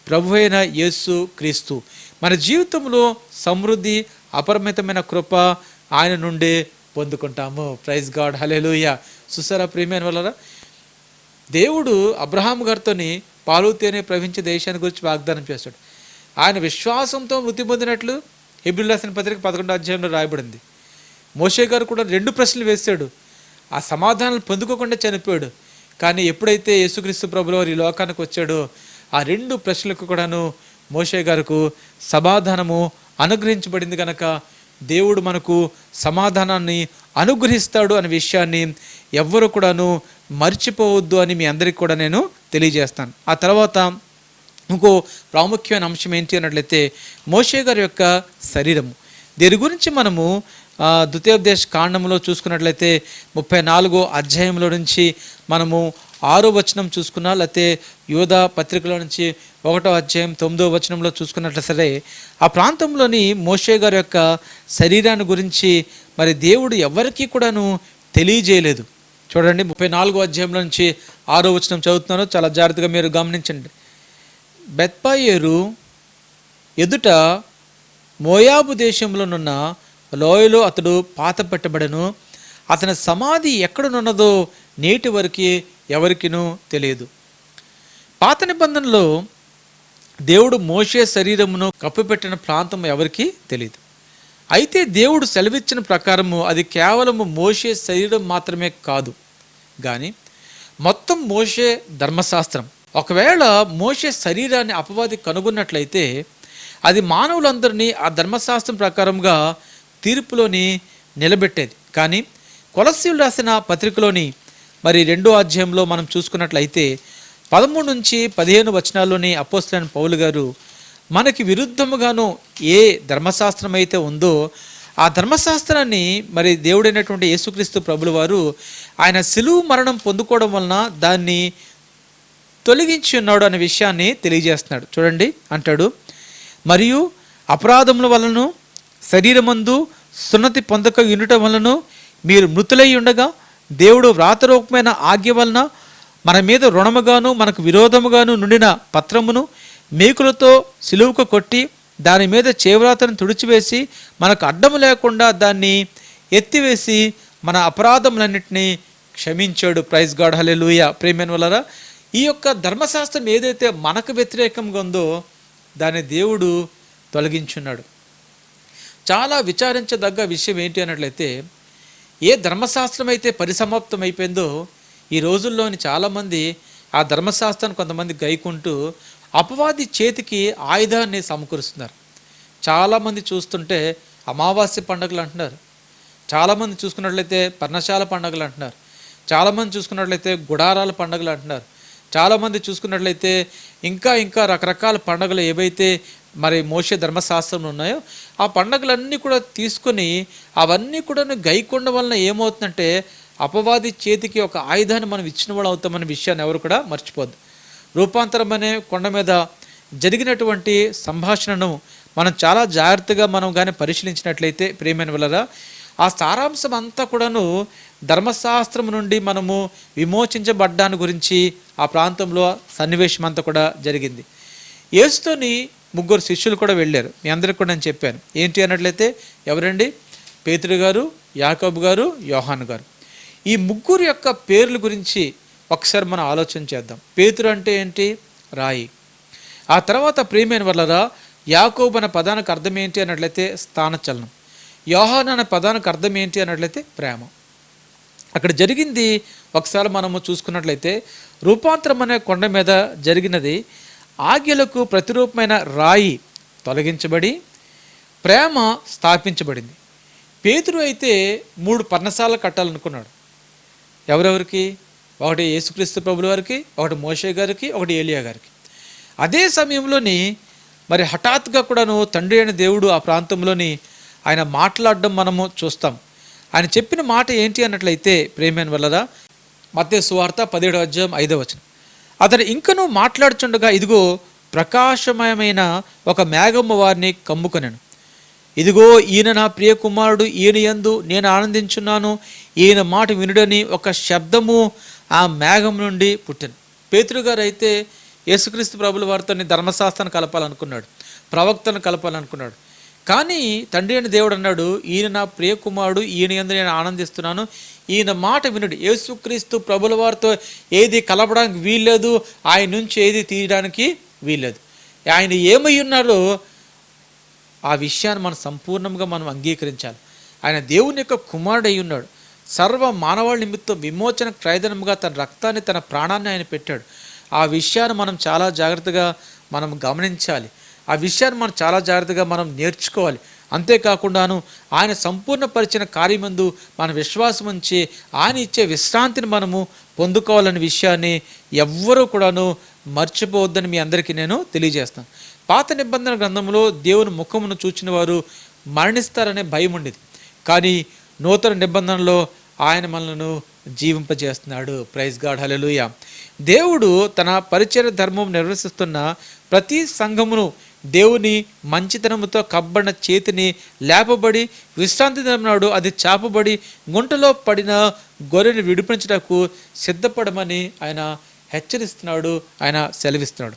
ప్రభు అయిన యేసు క్రీస్తు. మన జీవితంలో సమృద్ధి అపరిమితమైన కృప ఆయన నుండి పొందుకుంటాము. ప్రైజ్ గాడ్, హల్లెలూయా. చూసారా ప్రియమైన వాళ్ళరా, దేవుడు అబ్రహాం గారితోని పాలు తేనె ప్రవహించే దేశాన్ని గురించి వాగ్దానం చేస్తాడు. ఆయన విశ్వాసంతో మృతి పొందినట్లు హెబ్రీయులకు రాసిన పత్రిక 11వ అధ్యాయంలో రాయబడింది. మోషే గారు కూడా 2 ప్రశ్నలు వేశాడు, ఆ సమాధానాలు పొందుకోకుండా చనిపోయాడు. కానీ ఎప్పుడైతే యేసుక్రీస్తు ప్రభుల వారు ఈ లోకానికి వచ్చాడో ఆ 2 ప్రశ్నలకు కూడాను మోషే గారికి సమాధానము అనుగ్రహించబడింది. కనుక దేవుడు మనకు సమాధానాన్ని అనుగ్రహిస్తాడు అనే విషయాన్ని ఎవ్వరు కూడాను మర్చిపోవద్దు అని మీ అందరికీ కూడా నేను తెలియజేస్తాను. ఆ తర్వాత ఇంకో ప్రాముఖ్యమైన అంశం ఏంటి అన్నట్లయితే మోషే గారి యొక్క శరీరము. దీని గురించి మనము ద్వితీయోపదేశ కాండంలో చూసుకున్నట్లయితే 34వ అధ్యాయంలో నుంచి మనము 6వ వచనం చూసుకున్నా, లేకపోతే యోధా పత్రికలో నుంచి 1వ అధ్యాయం 9వ వచనంలో చూసుకున్నట్లు సరే ఆ ప్రాంతంలోని మోషే గారి యొక్క శరీరాన్ని గురించి మరి దేవుడు ఎవరికీ కూడాను తెలియజేయలేదు. చూడండి, 34వ అధ్యాయంలో నుంచి 6వ వచనం చదువుతున్నాను, చాలా జాగ్రత్తగా మీరు గమనించండి. బెత్పాయేరు ఎదుట మోయాబు దేశంలోనున్న లోయలో అతడు పాత పెట్టబడను. అతని సమాధి ఎక్కడనున్నదో నేటి వరకు ఎవరికినూ తెలియదు. పాత నిబంధనలో దేవుడు మోషే శరీరమును కప్పిపెట్టిన ప్రాంతం ఎవరికీ తెలియదు. అయితే దేవుడు సెలవిచ్చిన ప్రకారము అది కేవలము మోషే శరీరం మాత్రమే కాదు, కానీ మొత్తం మోషే ధర్మశాస్త్రం. ఒకవేళ మోషే శరీరాన్ని అపవాది కనుగొన్నట్లయితే అది మానవులందరినీ ఆ ధర్మశాస్త్రం ప్రకారంగా తీర్పులోని నిలబెట్టేది. కానీ కొలస్సీయులు రాసిన పత్రికలోని మరి 2వ అధ్యాయంలో మనం చూసుకున్నట్లయితే 13 నుంచి 15 వచనాల్లోని అపోస్తలుడైన పౌలు గారు మనకి విరుద్ధముగాను ఏ ధర్మశాస్త్రం అయితే ఉందో ఆ ధర్మశాస్త్రాన్ని మరి దేవుడైనటువంటి యేసుక్రీస్తు ప్రభుల వారు ఆయన సిలువ మరణం పొందుకోవడం వలన దాన్ని తొలగించి ఉన్నాడు అనే విషయాన్ని తెలియజేస్తున్నాడు. చూడండి, అంటాడు, మరియు అపరాధముల వలన శరీరమందు సున్నతి పొందక ఉండటం వలన మీరు మృతులై ఉండగా దేవుడు వ్రాతరూపమైన ఆజ్ఞ వలన మన మీద రుణముగాను మనకు విరోధముగాను నుండిన పత్రమును మేకులతో సిలువకు కొట్టి దాని మీద చేవ్రాతను తుడిచివేసి మనకు అడ్డము లేకుండా దాన్ని ఎత్తివేసి మన అపరాధములన్నింటినీ క్షమించాడు. ప్రైజ్ గాడ్, హల్లెలూయా. ప్రియమైన వాళ్ళారా, ఈ యొక్క ధర్మశాస్త్రం ఏదైతే మనకు వ్యతిరేకంగా ఉందో దాన్ని దేవుడు తొలగించున్నాడు. చాలా విచారించదగ్గ విషయం ఏంటి అన్నట్లయితే ఏ ధర్మశాస్త్రం అయితే పరిసమాప్తం అయిపోయిందో ఈ రోజుల్లోని చాలామంది ఆ ధర్మశాస్త్రాన్ని కొంతమంది గైకుంటూ అపవాది చేతికి ఆయుధాన్ని సమకూరుస్తున్నారు. చాలామంది చూస్తుంటే అమావాస్య పండుగలు అంటున్నారు, చాలామంది చూసుకున్నట్లయితే పర్ణశాల పండుగలు అంటున్నారు, చాలామంది చూసుకున్నట్లయితే గుడారాల పండుగలు అంటున్నారు, చాలామంది చూసుకున్నట్లయితే ఇంకా రకరకాల పండుగలు ఏవైతే మరి మోషే ధర్మశాస్త్రంలో ఉన్నాయో ఆ పండుగలన్నీ కూడా తీసుకొని అవన్నీ కూడా గైకొండ వలన ఏమవుతుందంటే అపవాది చేతికి ఒక ఆయుధాన్ని మనం ఇచ్చిన వాళ్ళు అవుతామనే విషయాన్ని ఎవరు కూడా మర్చిపోద్దు. రూపాంతరం అనే కొండ మీద జరిగినటువంటి సంభాషణను మనం చాలా జాగ్రత్తగా మనం కానీ పరిశీలించినట్లయితే ప్రియమైన వాళ్ళరా, ఆ సారాంశం అంతా కూడాను ధర్మశాస్త్రం నుండి మనము విమోచించబడ్డాన్ని గురించి ఆ ప్రాంతంలో సన్నివేశం అంతా కూడా జరిగింది. యేసుతోని 3 శిష్యులు కూడా వెళ్ళారు. మీ అందరికి కూడా నేను చెప్పాను. ఏంటి అన్నట్లయితే ఎవరండి? పేతురు గారు, యాకోబు గారు, యోహాను గారు. ఈ 3 యొక్క పేర్ల గురించి ఒకసారి మనం ఆలోచన చేద్దాం. పేతురు అంటే ఏంటి? రాయి. ఆ తర్వాత ప్రియమైన వాళ్ళరా, యాకోబు అనే పదానికి అర్థం ఏంటి అన్నట్లయితే స్థానచలనం. యోహాను అనే పదానికి అర్థం ఏంటి అన్నట్లయితే ప్రేమ. అక్కడ జరిగింది ఒకసారి మనము చూసుకున్నట్లయితే రూపాంతరం అనే కొండ మీద జరిగినది ఆజ్ఞలకు ప్రతిరూపమైన రాయి తొలగించబడి ప్రేమ స్థాపించబడింది. పేతురు అయితే 3 పర్ణశాలలు కట్టాలనుకున్నాడు. ఎవరెవరికి? ఒకటి యేసుక్రీస్తు ప్రభుల వారికి, ఒకటి మోషే గారికి, ఒకటి ఏలియా గారికి. అదే సమయంలోని మరి హఠాత్తుగా కూడాను తండ్రి అయిన దేవుడు ఆ ప్రాంతంలోని ఆయన మాట్లాడడం మనము చూస్తాం. ఆయన చెప్పిన మాట ఏంటి అన్నట్లయితే ప్రేమైన వల్లరా, మత్తయి సువార్త 17వ అధ్యాయం 5వ వచనం. అతడు ఇంకనూ మాట్లాడుచుండగా ఇదిగో ప్రకాశమయమైన ఒక మేఘము వారిని కమ్ముకొనెను. ఇదిగో ఈయన నా ప్రియ కుమారుడు, ఈయన యందు నేను ఆనందించున్నాను, ఈయన మాట వినుడని ఒక శబ్దము ఆ మేఘం నుండి పుట్టెను. పేతురు గారు అయితే యేసుక్రీస్తు ప్రభుల వారితో ధర్మశాస్త్రాన్ని కలపాలనుకున్నాడు, ప్రవక్తను కలపాలనుకున్నాడు. కానీ తండ్రి అయిన దేవుడు అన్నాడు, ఈయన నా ప్రియ కుమారుడు, ఈయన యందు నేను ఆనందిస్తున్నాను, ఈయన మాట వినుడు. యేసుక్రీస్తు ప్రభుల వారితో ఏది కలపడానికి వీల్లేదు, ఆయన నుంచి ఏది తీయడానికి వీల్లేదు. ఆయన ఏమై ఉన్నారో ఆ విషయాన్ని మనం సంపూర్ణంగా మనం అంగీకరించాలి. ఆయన దేవుని యొక్క కుమారుడు అయి ఉన్నాడు. సర్వ మానవాళి నిమిత్తం విమోచన క్రయధనముగా తన రక్తాన్ని, తన ప్రాణాన్ని ఆయన పెట్టాడు. ఆ విషయాన్ని మనం చాలా జాగ్రత్తగా మనం గమనించాలి. ఆ విషయాన్ని మనం చాలా జాగ్రత్తగా మనం నేర్చుకోవాలి. అంతేకాకుండాను ఆయన సంపూర్ణపరిచిన కార్యమందు మన విశ్వాసం ఉంచి ఆయన ఇచ్చే విశ్రాంతిని మనము పొందుకోవాలనే విషయాన్ని ఎవ్వరూ కూడాను మర్చిపోవద్దని మీ అందరికీ నేను తెలియజేస్తాను. పాత నిబంధన గ్రంథంలో దేవుని ముఖమును చూచిన వారు మరణిస్తారనే భయం ఉండేది. కానీ నూతన నిబంధనలో ఆయన మనలను జీవింపజేస్తున్నాడు. ప్రైజ్ గాడ్, హల్లెలూయా. దేవుడు తన పరిచర్య ధర్మం నిర్వహిస్తున్న ప్రతి సంఘమును దేవుని మంచితనముతో కబ్బడిన చేతిని లేపబడి విశ్రాంతి దినం నాడు అది చాపబడి గుంటలో పడిన గొర్రెని విడిపించటకు సిద్ధపడమని ఆయన హెచ్చరిస్తున్నాడు, ఆయన సెలవిస్తున్నాడు.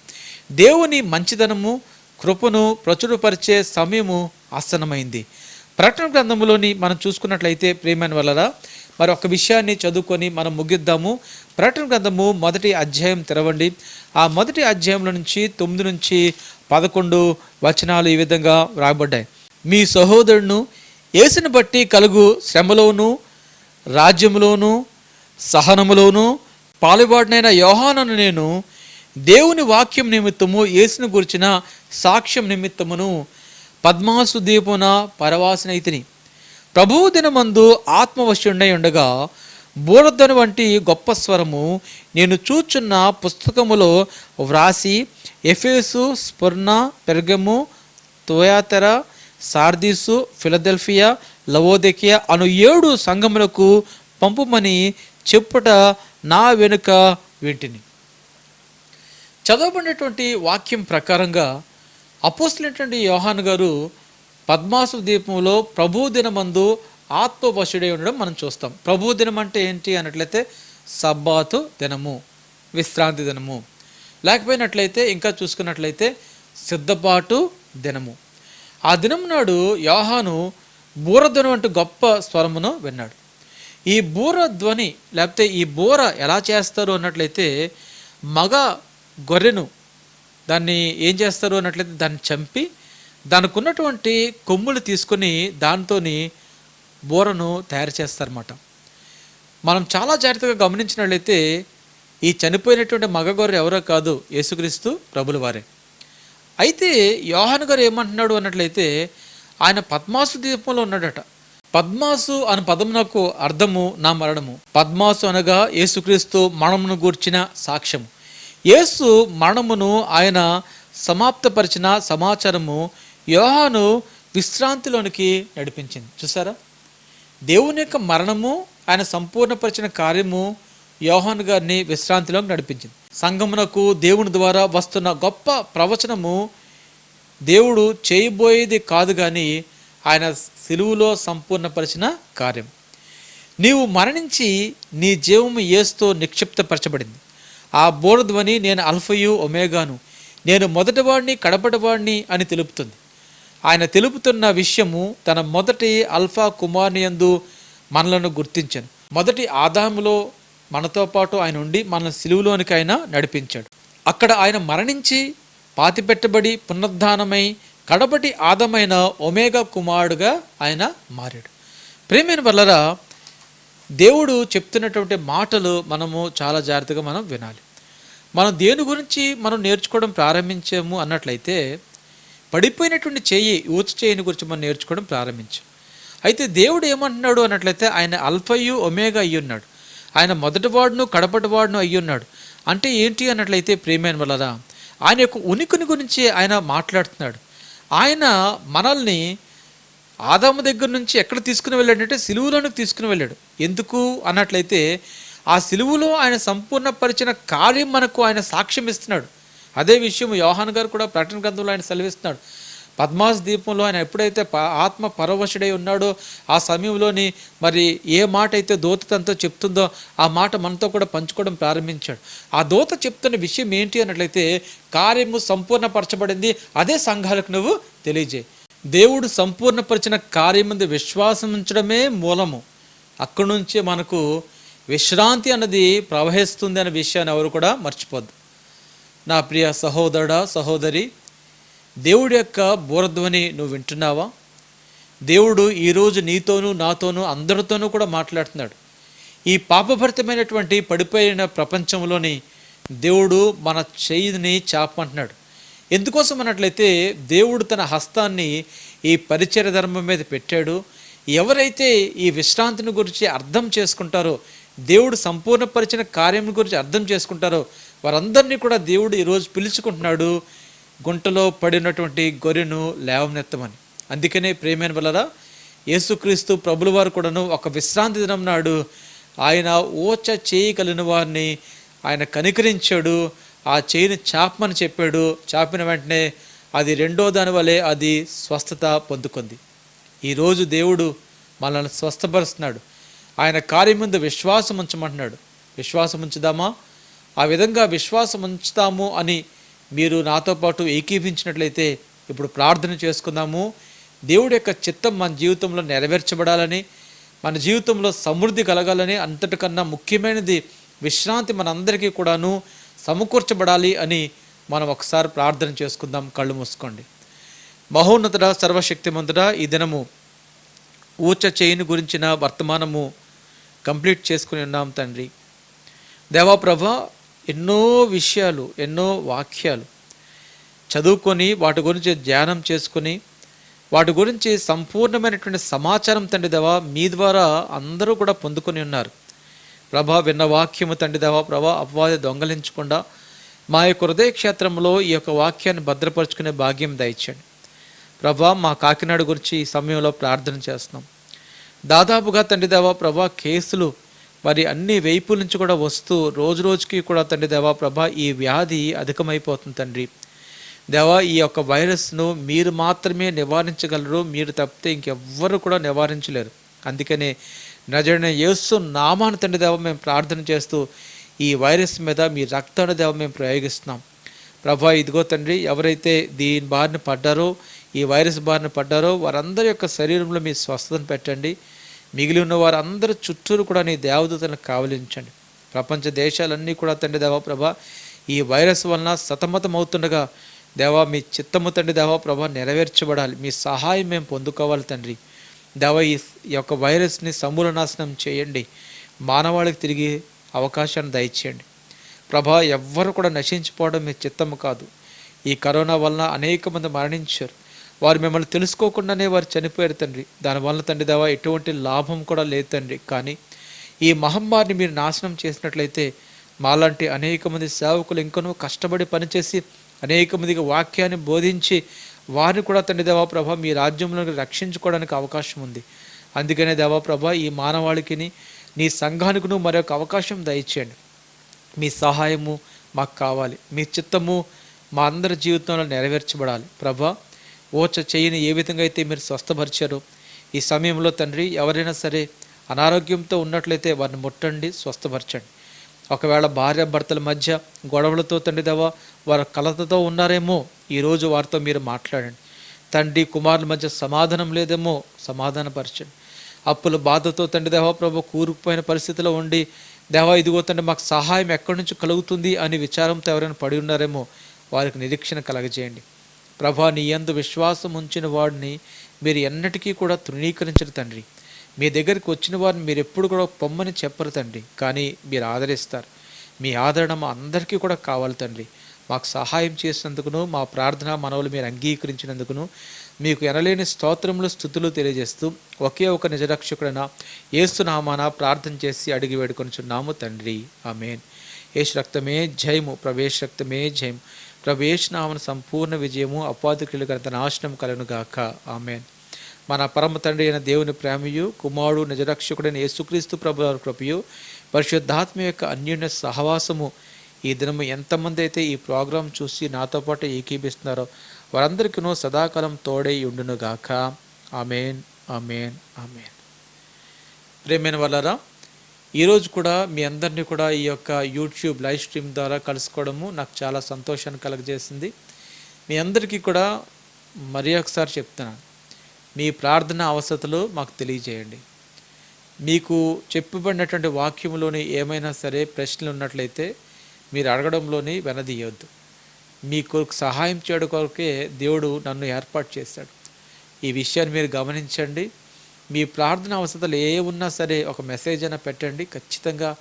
దేవుని మంచితనము కృపను ప్రచురపరిచే సమయము ఆసన్నమైంది. ప్రకటన గ్రంథంలోని మనం చూసుకున్నట్లయితే ప్రియమైన వల్లరా, మరి ఒక విషయాన్ని చదువుకొని మనం ముగిద్దాము. ప్రకటన గ్రంథము 1వ అధ్యాయం తెరవండి. ఆ 1వ అధ్యాయంలో నుంచి 9 నుంచి 11 వచనాలు ఈ విధంగా వ్రాయబడ్డాయి. మీ సహోదరును యేసుని బట్టి కలుగు శ్రమలోను రాజ్యములోను సహనములోను పాలుబాటునైన యోహానును నేను దేవుని వాక్యం నిమిత్తము యేసును గురించిన సాక్ష్యం నిమిత్తమును పద్మాసు దీపున పరవాసనైతిని. ప్రభువు దినమందు ఆత్మవశుండై ఉండగా బూరధ్వని వంటి గొప్ప స్వరము నేను చూచున్న పుస్తకములో వ్రాసి Ephesus, Smyrna, Pergamum, Thyatira, Sardis, Philadelphia, Laodicea అను 7 సంఘములకు పంపుమని చెప్పుట నా వెనుక వింటిని. చదవబడినటువంటి వాక్యం ప్రకారంగా అపోస్తలుడైనటువంటి యోహాను గారు పద్మాసు దీపంలో ప్రభు దినమందు ఆత్మవశుడై ఉండడం మనం చూస్తాం. ప్రభు దినం అంటే ఏంటి అన్నట్లయితే సబ్బాతు దినము, విశ్రాంతి దినము. లేకపోయినట్లయితే ఇంకా చూసుకున్నట్లయితే సిద్ధపాటు దినము. ఆ దినం నాడు యోహాను బూరధ్వని వంటి గొప్ప స్వరమును విన్నాడు. ఈ బూరధ్వని లేకపోతే ఈ బూర ఎలా చేస్తారు అన్నట్లయితే మగ గొర్రెను దాన్ని ఏం చేస్తారు అన్నట్లయితే దాన్ని చంపి దానికి ఉన్నటువంటి కొమ్ములు తీసుకొని దాంతో బూరను తయారు చేస్తారన్నమాట. మనం చాలా జాగ్రత్తగా గమనించినట్లయితే ఈ చనిపోయినటువంటి మగగొర్రె ఎవరో కాదు, యేసుక్రీస్తు ప్రభుల వారే. అయితే యోహాను గారు ఏమంటున్నాడు అన్నట్లయితే ఆయన పద్మాసు ద్వీపంలో ఉన్నాడట. పద్మాసు అనే పదమునకు అర్థము నా మరణము. పద్మాసు అనగా యేసుక్రీస్తు మరణమును గూర్చిన సాక్ష్యము. యేసు మరణమును ఆయన సమాప్తపరిచిన సమాచారము యోహాను విశ్రాంతిలోనికి నడిపించింది. చూసారా, దేవుని యొక్క మరణము ఆయన సంపూర్ణపరిచిన కార్యము యోహాను గారిని విశ్రాంతిలోకి నడిపించింది. సంఘమునకు దేవుని ద్వారా వస్తున్న గొప్ప ప్రవచనము దేవుడు చేయబోయేది కాదు, కానీ ఆయన సిలువులో సంపూర్ణపరిచిన కార్యం. నీవు మరణించి నీ జీవము యేసుతో నిక్షిప్తపరచబడింది. ఆ బోరధ్వని నేను అల్ఫయు ఒమేగాను, నేను మొదటివాడిని కడపటివాడిని అని తెలుపుతుంది. ఆయన తెలుపుతున్న విషయము తన మొదటి అల్ఫా కుమారుని యందు మనలను గుర్తించాను. మొదటి ఆదాములో మనతో పాటు ఆయన ఉండి మన సిలువులోనికి ఆయన నడిపించాడు. అక్కడ ఆయన మరణించి పాతిపెట్టబడి పునరుద్ధానమై కడపటి ఆదమైన ఒమేగా కుమారుడుగా ఆయన మారాడు. ప్రేమైన వల్లరా, దేవుడు చెప్తున్నటువంటి మాటలు మనము చాలా జాగ్రత్తగా మనం వినాలి. మనం దేని గురించి మనం నేర్చుకోవడం ప్రారంభించాము అన్నట్లయితే పడిపోయినటువంటి ఊచ చేయిని గురించి మనం నేర్చుకోవడం ప్రారంభించాం. అయితే దేవుడు ఏమంటున్నాడు అన్నట్లయితే ఆయన అల్ఫయు ఒమేగా అయ్యున్నాడు, ఆయన మొదటివాడును కడపటివాడును అయ్యున్నాడు. అంటే ఏంటి అన్నట్లయితే ప్రేమైన వల్లరా, ఆయన యొక్క ఉనికిని గురించి ఆయన మాట్లాడుతున్నాడు. ఆయన మనల్ని ఆదాము దగ్గర నుంచి ఎక్కడ తీసుకుని వెళ్ళాడంటే సిలువులోనికి తీసుకుని వెళ్ళాడు. ఎందుకు అన్నట్లయితే ఆ సిలువులో ఆయన సంపూర్ణపరిచిన కార్యం మనకు ఆయన సాక్ష్యం ఇస్తున్నాడు. అదే విషయం యోహాను గారు కూడా ప్రకటన గ్రంథంలో ఆయన సెలవిస్తున్నాడు. పద్మాస్ ద్వీపంలో ఆయన ఎప్పుడైతే ఆత్మ పరవశుడై ఉన్నాడో ఆ సమయంలోని మరి ఏ మాట అయితే దూత తనతో చెప్తుందో ఆ మాట మనతో కూడా పంచుకోవడం ప్రారంభించాడు. ఆ దూత చెప్తున్న విషయం ఏంటి అన్నట్లయితే కార్యము సంపూర్ణపరచబడింది, అదే సంఘాలకు నువ్వు తెలియజేయి. దేవుడు సంపూర్ణపరిచిన కార్యం మీద విశ్వాసం ఉంచడమే మూలము. అక్కడి నుంచే మనకు విశ్రాంతి అన్నది ప్రవహిస్తుంది అనే విషయాన్ని ఎవరు కూడా మర్చిపోద్దు. నా ప్రియ సహోదరుడా, సహోదరి, దేవుడి యొక్క బోరధ్వని నువ్వు వింటున్నావా? దేవుడు ఈరోజు నీతోనూ నాతోనూ అందరితోనూ కూడా మాట్లాడుతున్నాడు. ఈ పాపభరితమైనటువంటి పడిపోయిన ప్రపంచంలోని దేవుడు మన చేయిని చాపమంటున్నాడు. ఎందుకోసం అన్నట్లయితే దేవుడు తన హస్తాన్ని ఈ పరిచర్య ధర్మం మీద పెట్టాడు. ఎవరైతే ఈ విశ్రాంతిని గురించి అర్థం చేసుకుంటారో, దేవుడు సంపూర్ణపరిచిన కార్యం గురించి అర్థం చేసుకుంటారో వారందరినీ కూడా దేవుడు ఈరోజు పిలుచుకుంటున్నాడు, గుంటలో పడినటువంటి గొర్రెను లేవనెత్తమని. అందుకనే ప్రేమైన వలన యేసుక్రీస్తు ప్రభుల వారు కూడాను ఒక విశ్రాంతి దినం నాడు ఆయన ఓచ చేయగలిగిన వారిని ఆయన కనికరించాడు. ఆ చేయిని చాపమని చెప్పాడు. చాపిన వెంటనే అది రెండో దాని వలె అది స్వస్థత పొందుకుంది. ఈరోజు దేవుడు మనల్ని స్వస్థపరుస్తున్నాడు. ఆయన కార్యం ముందు విశ్వాసం ఉంచమంటున్నాడు. విశ్వాసం ఉంచుదామా? ఆ విధంగా విశ్వాసం ఉంచుతాము అని మీరు నాతో పాటు ఏకీభించినట్లయితే ఇప్పుడు ప్రార్థన చేసుకుందాము. దేవుడి యొక్క చిత్తం మన జీవితంలో నెరవేర్చబడాలని, మన జీవితంలో సమృద్ధి కలగాలని, అంతటికన్నా ముఖ్యమైనది విశ్రాంతి మనందరికీ కూడాను సమకూర్చబడాలి అని మనం ఒకసారి ప్రార్థన చేసుకుందాం. కళ్ళు మూసుకోండి. మహోన్నతుడ, సర్వశక్తిమంతుడ, ఈ దినము ఊచ చేయిని గురించిన వర్తమానము కంప్లీట్ చేసుకుని ఉన్నాం తండ్రి. దేవా ప్రభా, ఎన్నో విషయాలు, ఎన్నో వాక్యాలు చదువుకొని వాటి గురించి ధ్యానం చేసుకొని వాటి గురించి సంపూర్ణమైనటువంటి సమాచారం తండ్రి దేవా మీ ద్వారా అందరూ కూడా పొందుకొని ఉన్నారు ప్రభా. విన్న వాక్యము తండ్రి దేవా ప్రభా అపవాది దొంగలించకుండా మా యొక్క హృదయ క్షేత్రంలో ఈ యొక్క వాక్యాన్ని భద్రపరుచుకునే భాగ్యం దయచేయండి ప్రభా. మా కాకినాడ గురించి ఈ సమయంలో ప్రార్థన చేస్తున్నాం. దాదాపుగా తండ్రి దేవా ప్రభా కేసులు మరి అన్ని వైపుల నుంచి కూడా వస్తూ రోజు రోజుకి కూడా తండ్రి దేవా ప్రభా ఈ వ్యాధి అధికమైపోతుంది తండ్రి దేవా. ఈ యొక్క వైరస్ను మీరు మాత్రమే నివారించగలరు, మీరు తప్పితే ఇంకెవ్వరు కూడా నివారించలేరు. అందుకనే నజరేయుడైన యేసు నామాన్ని తండ్రి దేవా మేము ప్రార్థన చేస్తూ ఈ వైరస్ మీద మీ రక్తాన్ని దేవా మేము ప్రయోగిస్తున్నాం ప్రభా. ఇదిగో తండ్రి, ఎవరైతే దీని బారిన పడ్డారో, ఈ వైరస్ బారిన పడ్డారో వారందరి యొక్క శరీరంలో మీ స్వస్థతను పెట్టండి. మిగిలి ఉన్న వారందరూ చుట్టూరు కూడా నీ దేవదూతలను కావలించండి. ప్రపంచ దేశాలన్నీ కూడా తండ్రి దేవా ప్రభా ఈ వైరస్ వలన సతమతమవుతుండగా దేవా మీ చిత్తము తండ్రి దేవా ప్రభా నెరవేర్చబడాలి. మీ సహాయం మేము పొందుకోవాలి తండ్రి దేవా. ఈ యొక్క వైరస్ని సమూల నాశనం చేయండి. మానవాళికి తిరిగి అవకాశాన్ని దయచేయండి ప్రభా. ఎవ్వరు కూడా నశించిపోవడం మీ చిత్తము కాదు. ఈ కరోనా వలన అనేక మంది మరణించారు. వారు మిమ్మల్ని తెలుసుకోకుండానే వారు చనిపోయారు తండ్రి. దానివల్ల తండ్రి దేవా ఎటువంటి లాభం కూడా లేదు తండ్రి. కానీ ఈ మహమ్మారిని మీరు నాశనం చేసినట్లయితే మాలాంటి అనేక మంది సేవకులు ఇంకనూ కష్టపడి పనిచేసి అనేక మందికి వాక్యాన్ని బోధించి వారిని కూడా తండ్రి దేవా ప్రభా మీ రాజ్యంలో రక్షించుకోవడానికి అవకాశం ఉంది. అందుకనే దేవా ప్రభా ఈ మానవాళికిని నీ సంఘానికి మరొక అవకాశం దయచేయండి. మీ సహాయము మాకు కావాలి. మీ చిత్తము మా అందరి జీవితంలో నెరవేర్చబడాలి ప్రభా. ఓచ చెయ్యిని ఏ విధంగా అయితే మీరు స్వస్థపరిచారో ఈ సమయంలో తండ్రి ఎవరైనా సరే అనారోగ్యంతో ఉన్నట్లయితే వారిని ముట్టండి, స్వస్థపరచండి. ఒకవేళ భార్య భర్తల మధ్య గొడవలతో తండ్రి దేవా వారు కలతతో ఉన్నారేమో ఈరోజు వారితో మీరు మాట్లాడండి. తండ్రి కుమారుల మధ్య సమాధానం లేదేమో సమాధానపరచండి. అప్పుల బాధతో తండ్రి దేవా ప్రభు కూరుకుపోయిన పరిస్థితిలో ఉండి దేవా ఇదిగో తండ్రి మాకు సహాయం ఎక్కడి నుంచి కలుగుతుంది అని విచారంతో ఎవరైనా పడి ఉన్నారేమో వారికి నిరీక్షణ కలగజేయండి ప్రభా. నీ యందు విశ్వాసం ఉంచిన వాడిని మీరు ఎన్నటికీ కూడా తృణీకరించరు తండ్రి. మీ దగ్గరికి వచ్చిన వారిని మీరు ఎప్పుడు కూడా పొమ్మని చెప్పరు తండ్రి, కానీ మీరు ఆదరిస్తారు. మీ ఆదరణ మా అందరికీ కూడా కావాలి తండ్రి. మాకు సహాయం చేసినందుకును మా ప్రార్థన మనవులు మీరు అంగీకరించినందుకును మీకు ఎనలేని స్తోత్రములు స్తుతులు తెలియజేస్తూ ఒకే ఒక నిజరక్షకుడైన యేసు నామాన ప్రార్థన చేసి అడిగి వేడుకొనుచున్నాము తండ్రి. ఆమేన్. యేసు రక్తమే జయము, ప్రవేశ రక్తమే జయము, ప్రవేశ నామన సంపూర్ణ విజయము, అపాధికులు గత నాశనం కలను గాక. ఆమేన్. మన పరమ తండ్రి అయిన దేవుని ప్రేమయు కుమారుడు నిజరక్షకుడైన యేసుక్రీస్తు ప్రభుల కృపయు పరిశుద్ధాత్మ యొక్క అన్యోన్య సహవాసము ఈ దినము ఎంతమంది అయితే ఈ ప్రోగ్రాం చూసి నాతో పాటు ఏకీపిస్తున్నారో వారందరికీ సదాకాలం తోడై ఉండునుగాక. ఆమేన్, ఆమేన్, ఆమేన్. ప్రేమైన వాళ్ళారా, ఈరోజు కూడా మీ అందరినీ కూడా ఈ యొక్క యూట్యూబ్ లైవ్ స్ట్రీమ్ ద్వారా కలుసుకోవడము నాకు చాలా సంతోషాన్ని కలుగజేసింది. మీ అందరికీ కూడా మరి ఒకసారి చెప్తున్నాను, మీ ప్రార్థన అవసరతలు మాకు తెలియజేయండి. మీకు చెప్పబడినటువంటి వాక్యంలోని ఏమైనా సరే ప్రశ్నలు ఉన్నట్లయితే మీరు అడగడంలోని వెనదీయవద్దు. మీ కొరకు సహాయం చేయడం కొరకే దేవుడు నన్ను ఏర్పాటు చేశాడు. ఈ విషయాన్ని మీరు గమనించండి. మీ ప్రార్థన అవసరతలు ఏ ఉన్నా సరే ఒక మెసేజ్ అయినా పెట్టండి. ఖచ్చితంగా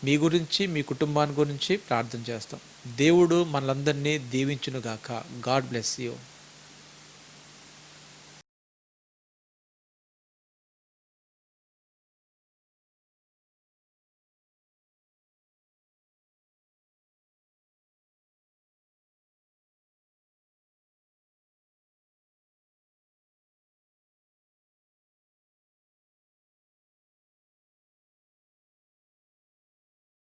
మీ గురించి మీ కుటుంబాన్ని గురించి ప్రార్థన చేస్తాం. దేవుడు మనలందరినీ దీవించునుగాక. God bless you.